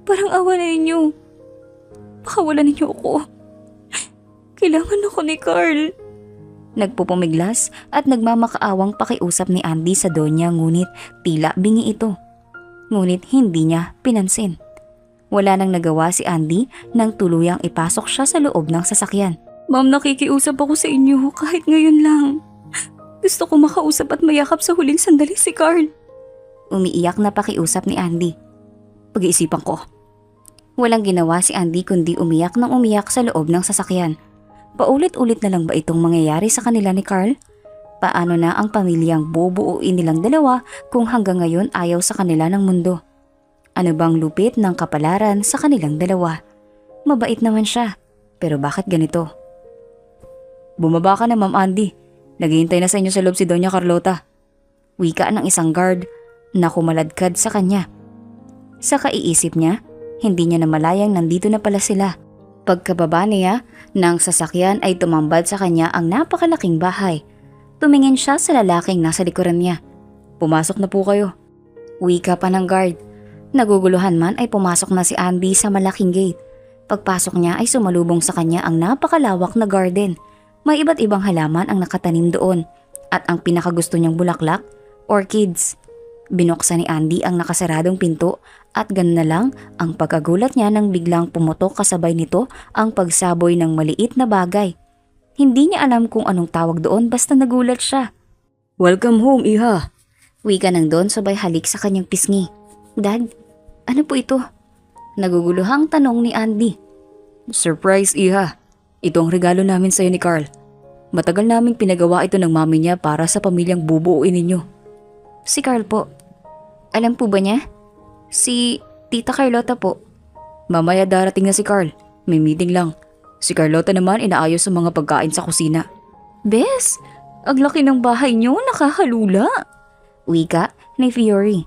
parang awa na ninyo. Pakawalan ninyo ako. Kailangan ako ni Carl. Nagpupumiglas at nagmamakaawang pakiusap ni Andy sa Donya ngunit tila bingi ito. Ngunit hindi niya pinansin. Wala nang nagawa si Andy nang tuluyang ipasok siya sa loob ng sasakyan. Ma'am, nakikiusap ako sa inyo kahit ngayon lang. Gusto ko makausap at mayakap sa huling sandali si Carl. Umiiyak na pakiusap ni Andy. Pag-iisipan ko. Walang ginawa si Andy kundi umiyak nang umiyak sa loob ng sasakyan. Paulit-ulit na lang ba itong mangyayari sa kanila ni Carl? Paano na ang pamilyang bubuuin nilang dalawa kung hanggang ngayon ayaw sa kanila ng mundo? Ano bang lupit ng kapalaran sa kanilang dalawa? Mabait naman siya, pero bakit ganito? Bumaba ka na, Ma'am Andy. Naghihintay na sa inyo sa loob si Doña Carlota. Wika ng isang guard na kumaladkad sa kanya. Sa kaiisip niya, hindi niya namalayang nandito na pala sila. Pagkababa niya ng sasakyan ay tumambad sa kanya ang napakalaking bahay. Tumingin siya sa lalaking nasa likuran niya. Pumasok na po kayo. Wika pa ng guard. Naguguluhan man ay pumasok na si Andy sa malaking gate. Pagpasok niya ay sumalubong sa kanya ang napakalawak na garden. May iba't ibang halaman ang nakatanim doon. At ang pinakagusto niyang bulaklak, orchids. Binuksan ni Andy ang nakasaradong pinto at ganun na lang ang pagkagulat niya nang biglang pumutok kasabay nito ang pagsaboy ng maliit na bagay. Hindi niya alam kung anong tawag doon basta nagulat siya. Welcome home, Iha. Wika ng Don sabay halik sa kanyang pisngi. Dad, ano po ito? Naguguluhang tanong ni Andy. Surprise, Iha. Ito ang regalo namin sa iyo ni Carl. Matagal naming pinagawa ito ng mami niya para sa pamilyang bubuuin ninyo. Si Carl po. Alam po ba niya? Si Tita Carlota po. Mamaya darating na si Carl. May meeting lang. Si Carlota naman inaayos ang mga pagkain sa kusina. Bes, ang laki ng bahay niyo, nakakalula. Wika ni Fiore.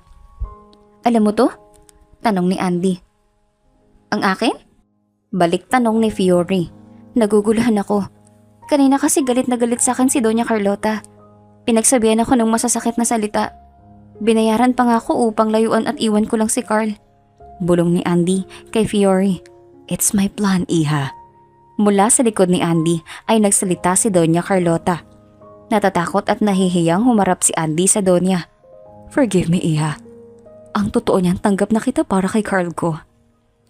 Alam mo to? Tanong ni Andy. Ang akin? Balik tanong ni Fiore. Naguguluhan ako. Kanina kasi galit na galit sa akin si Doña Carlota. Pinagsabihan ako ng masasakit na salita. Binayaran pa nga ako upang layuan at iwan ko lang si Carl. Bulong ni Andy kay Fiore. It's my plan, Iha. Mula sa likod ni Andy ay nagsalita si Doña Carlota. Natatakot at nahihiyang humarap si Andy sa Doña. Forgive me, Iha. Ang totoo niyan, tanggap na kita para kay Carl ko.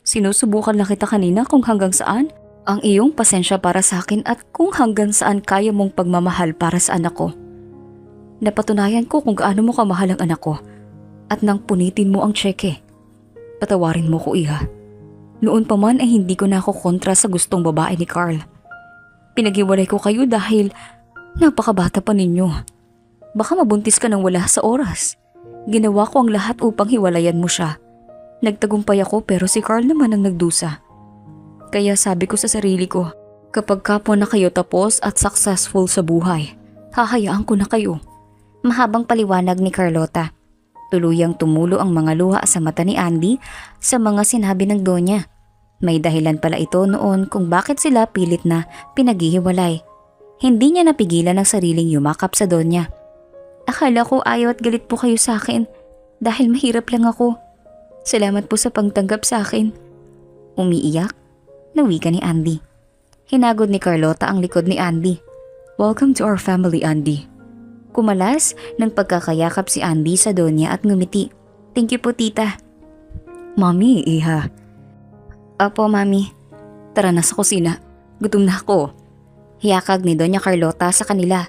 Sinusubukan lang kita kanina kung hanggang saan ang iyong pasensya para sa akin at kung hanggang saan kaya mong pagmamahal para sa anak ko. Napatunayan ko kung gaano mo kamahal ang anak ko at nang punitin mo ang tseke. Patawarin mo ko, Iha. Noon pa man ay hindi ko na ako kontra sa gustong babae ni Carl. Pinaghiwalay ko kayo dahil napakabata pa ninyo. Baka mabuntis ka nang wala sa oras. Ginawa ko ang lahat upang hiwalayan mo siya. Nagtagumpay ako pero si Carl naman ang nagdusa. Kaya sabi ko sa sarili ko, kapag kapwa na kayo tapos at successful sa buhay, hahayaan ko na kayo. Mahabang paliwanag ni Carlota. Tuluyang tumulo ang mga luha sa mata ni Andy sa mga sinabi ng Donya. May dahilan pala ito noon kung bakit sila pilit na pinaghihiwalay. Hindi niya napigilan ang sariling yumakap sa Donya. Akala ko ayaw at galit po kayo sa akin dahil mahirap lang ako. Salamat po sa pagtanggap sa akin. Umiiyak na wika ni Andy. Hinagod ni Carlota ang likod ni Andy. Welcome to our family, Andy. Kumalas ng pagkakayakap si Andy sa Donya at ngumiti. Thank you po, tita. Mami, iha. Opo, mami. Tara na sa kusina. Gutom na ako. Hiyakag ni Doña Carlota sa kanila.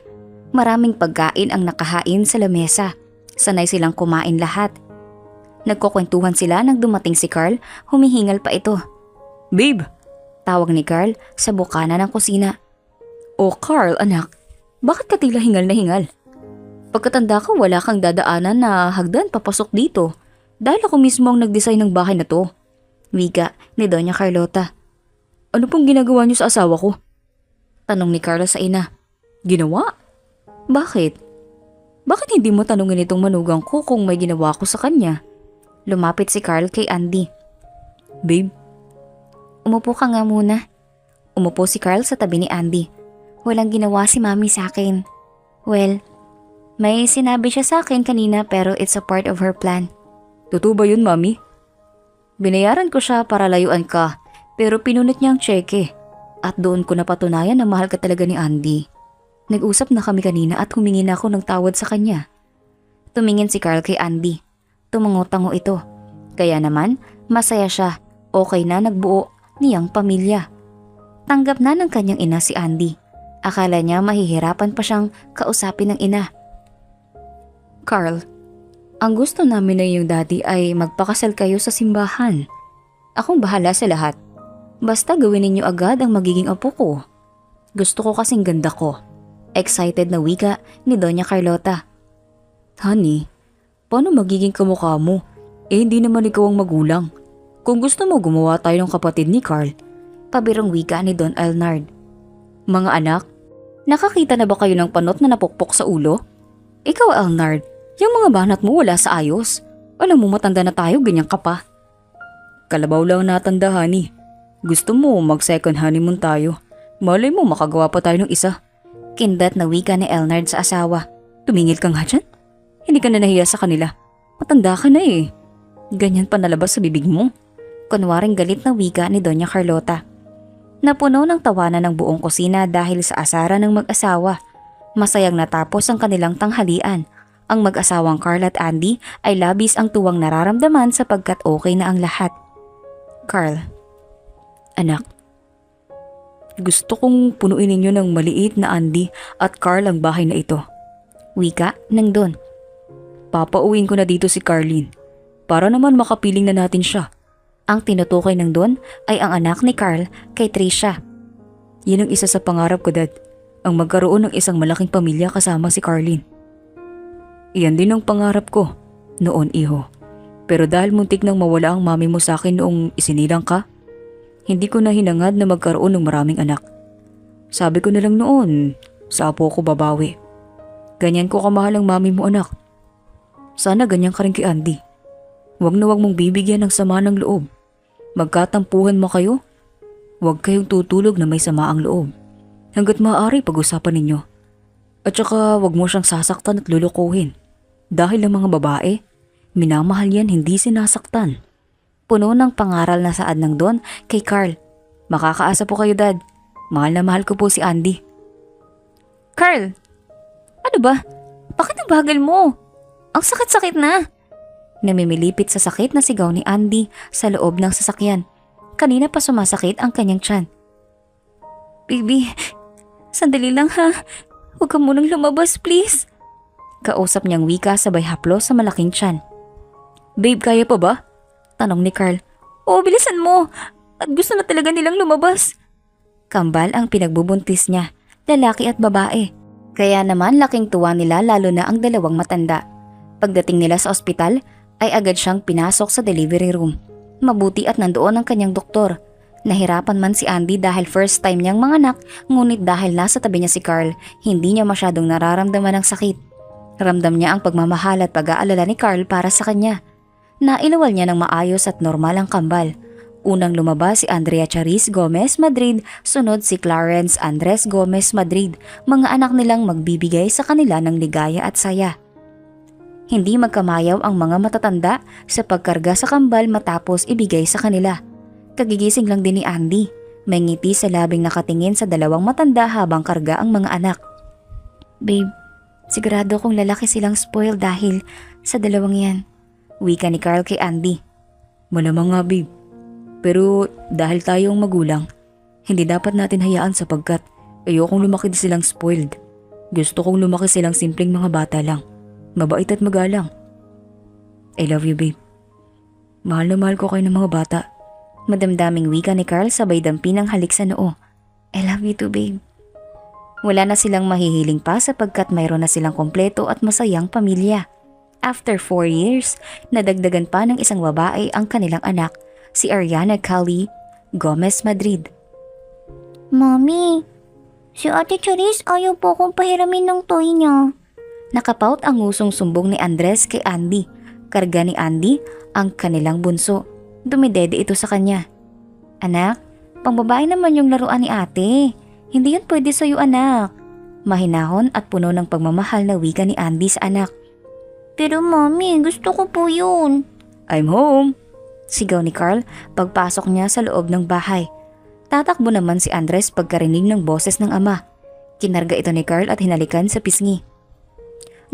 Maraming pagkain ang nakahain sa lamesa. Sanay silang kumain lahat. Nagkukwentuhan sila nang dumating si Carl, humihingal pa ito. Babe! Tawag ni Carl sa bukana ng kusina. Oh, Carl, anak. Bakit ka tila hingal na hingal? Pagkatanda ko, wala kang dadaanan na hagdan papasok dito. Dahil ako mismo ang nag-design ng bahay na to. Wika ni Doña Carlota. Ano pong ginagawa niyo sa asawa ko? Tanong ni Carl sa ina. Ginawa? Bakit? Bakit hindi mo tanungin itong manugang ko kung may ginawa ko sa kanya? Lumapit si Carl kay Andy. Babe? Umupo ka nga muna. Umupo si Carl sa tabi ni Andy. Walang ginawa si mami sa akin. Well, may sinabi siya sa akin kanina pero it's a part of her plan. Totoo ba yun, mami? Binayaran ko siya para layuan ka, pero pinunot niya ang tseke. At doon ko napatunayan na mahal ka talaga ni Andy. Nag-usap na kami kanina at humingi na ako ng tawad sa kanya. Tumingin si Carl kay Andy. Tumango-tango ito. Kaya naman, masaya siya. Okay na nagbuo niyang pamilya. Tanggap na ng kanyang ina si Andy. Akala niya mahihirapan pa siyang kausapin ng ina. Carl, ang gusto namin na iyong daddy ay magpakasal kayo sa simbahan. Akong bahala sa lahat. Basta gawin ninyo agad ang magiging apo ko. Gusto ko kasing ganda ko. Excited na wika ni Doña Carlota. Honey, paano magiging kamukha mo? Hindi naman ikaw ang magulang. Kung gusto mo gumawa tayo ng kapatid ni Carl. Pabirong wika ni Don Elnard. Mga anak, nakakita na ba kayo ng panot na napukpok sa ulo? Ikaw, Elnard, yung mga banat mo wala sa ayos. Alam mo matanda na tayo, ganyan ka pa. Kalabaw lang natanda, honey. Gusto mo mag-second honeymoon tayo. Malay mo makagawa pa tayo ng isa. Kindat na wika ni Elnard sa asawa. Tumingil ka nga dyan. Hindi ka na nahiya sa kanila. Matanda ka na eh. Ganyan pa nalabas sa bibig mo. Kunwaring galit na wika ni Doña Carlota. Napuno ng tawanan ng buong kusina dahil sa asara ng mag-asawa. Masayang natapos ang kanilang tanghalian. Ang mag-asawang Carl at Andy ay labis ang tuwang nararamdaman sapagkat okay na ang lahat. Carl, anak, gusto kong punuin ninyo ng maliit na Andy at Carl ang bahay na ito. Wika ng Don. Papauwiin ko na dito si Carlin para naman makapiling na natin siya. Ang tinutukoy ng Don ay ang anak ni Carl kay Tricia. Yan ang isa sa pangarap ko, Dad. Ang magkaroon ng isang malaking pamilya kasama si Carlin. Iyan din ang pangarap ko noon, iho. Pero dahil muntik nang mawala ang mami mo sa akin noong isinilang ka, hindi ko na hinangad na magkaroon ng maraming anak. Sabi ko na lang noon, sa apo ko babawi. Ganyan ko kamahal ang mami mo, anak. Sana ganyan ka rin kay Andy. Huwag na huwag mong bibigyan ng sama ng loob. Magkatampuhan mo kayo. Huwag kayong tutulog na may sama ang loob. Hanggat maaari pag-usapan ninyo. At saka huwag mo siyang sasaktan at lulukuhin. Dahil ang mga babae, minamahal yan, hindi sinasaktan. Puno ng pangaral na saad ng Don kay Carl. Makakaasa po kayo, Dad. Mahal na mahal ko po si Andy. Carl! Ano ba? Bakit ang bagal mo? Ang sakit-sakit na. Namimilipit sa sakit na sigaw ni Andy sa loob ng sasakyan. Kanina pa sumasakit ang kanyang tiyan. Baby, sandali lang ha. Huwag ka munang lumabas, please. Kausap niyang wika sabay haplo sa malaking tiyan. Babe, kaya pa ba? Tanong ni Carl. Oo, bilisan mo. At gusto na talaga nilang lumabas. Kambal ang pinagbubuntis niya, lalaki at babae. Kaya naman laking tuwa nila lalo na ang dalawang matanda. Pagdating nila sa ospital, ay agad siyang pinasok sa delivery room. Mabuti at nandoon ang kanyang doktor. Nahirapan man si Andy dahil first time niyang manganak, ngunit dahil nasa tabi niya si Carl, hindi niya masyadong nararamdaman ang sakit. Ramdam niya ang pagmamahal at pag-aalala ni Carl para sa kanya. Nailawal niya ng maayos at normal ang kambal. Unang lumabas si Andrea Charis Gomez Madrid, sunod si Clarence Andres Gomez Madrid, mga anak nilang magbibigay sa kanila ng ligaya at saya. Hindi magkamayaw ang mga matatanda sa pagkarga sa kambal matapos ibigay sa kanila. Kagigising lang din ni Andy. May ngiti sa labing nakatingin sa dalawang matanda habang karga ang mga anak. Babe, sigurado kong lalaki silang spoiled dahil sa dalawang yan. Wika ni Carl kay Andy. Malamang nga babe. Pero dahil tayong magulang, hindi dapat natin hayaan sapagkat ayokong lumaki silang spoiled. Gusto kong lumaki silang simpleng mga bata lang. Mabait at magalang. I love you babe. Mahal na mahal ko kayo ng mga bata. Madamdaming wika ni Carl sabay dampi ng halik sa noo. I love you too babe. Wala na silang mahihiling pa sapagkat mayroon na silang kompleto at masayang pamilya. After 4 years, nadagdagan pa ng isang babae ang kanilang anak, si Ariana Cali Gomez Madrid. Mami, si Ate Charis ayaw po akong pahiramin ng toy niya. Nakapaut ang ngusong sumbong ni Andres kay Andy. Karga ni Andy ang kanilang bunso. Dumidede ito sa kanya. Anak, pangbabae naman yung laruan ni ate. Hindi yun pwede sa'yo anak. Mahinahon at puno ng pagmamahal na wika ni Andy sa anak. Pero mami, gusto ko po yun. I'm home! Sigaw ni Carl pagpasok niya sa loob ng bahay. Tatakbo naman si Andres pagkarinig ng boses ng ama. Kinarga ito ni Carl at hinalikan sa pisngi.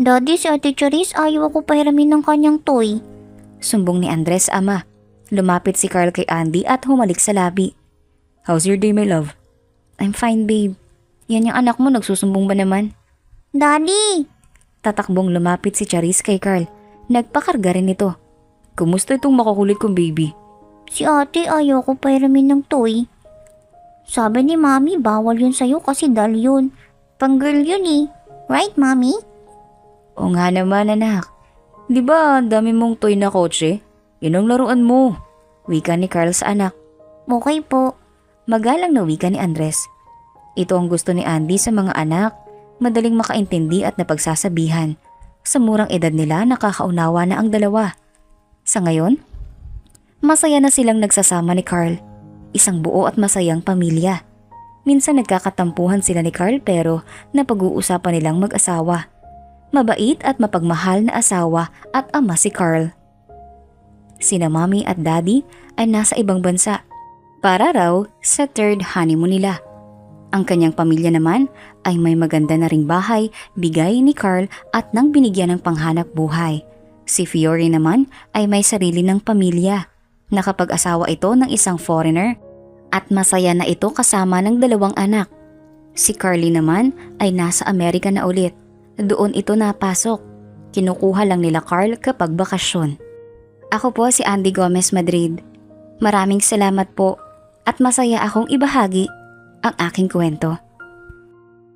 Daddy, si Ate Charis ayaw ako pahiramin ng kanyang toy. Sumbong ni Andres sa ama. Lumapit si Carl kay Andy at humalik sa labi. How's your day my love? I'm fine babe. Yan yung anak mo, nagsusumbong ba naman? Daddy! Tatakbong lumapit si Charis kay Carl. Nagpakarga rin ito. Kumusta itong makakulit kong baby? Si ate ayaw ko pahiramin ng toy. Sabi ni mami bawal yun sa'yo kasi dal yun. Pang-girl yun eh. Right mami? O nga naman anak. Di ba ang dami mong toy na kotse? Yun ang laruan mo. Wika ni Carl sa anak. Okay po. Magalang na wika ni Andres. Ito ang gusto ni Andy sa mga anak. Madaling makaintindi at napagsasabihan. Sa murang edad nila nakakaunawa na ang dalawa. Sa ngayon, masaya na silang nagsasama ni Carl. Isang buo at masayang pamilya. Minsan nagkakatampuhan sila ni Carl pero napag-uusapan nilang mag-asawa. Mabait at mapagmahal na asawa at ama si Carl. Sina mommy at daddy ay nasa ibang bansa. Para raw sa third honeymoon nila. Ang kanyang pamilya naman ay may maganda na ring bahay, bigay ni Carl at nang binigyan ng panghanap buhay. Si Fiore naman ay may sarili ng pamilya. Nakapag-asawa ito ng isang foreigner at masaya na ito kasama ng 2 anak. Si Carly naman ay nasa Amerika na ulit. Doon ito napasok. Kinukuha lang nila Carl kapag bakasyon. Ako po si Andy Gomez Madrid. Maraming salamat po at masaya akong ibahagi ang aking kwento.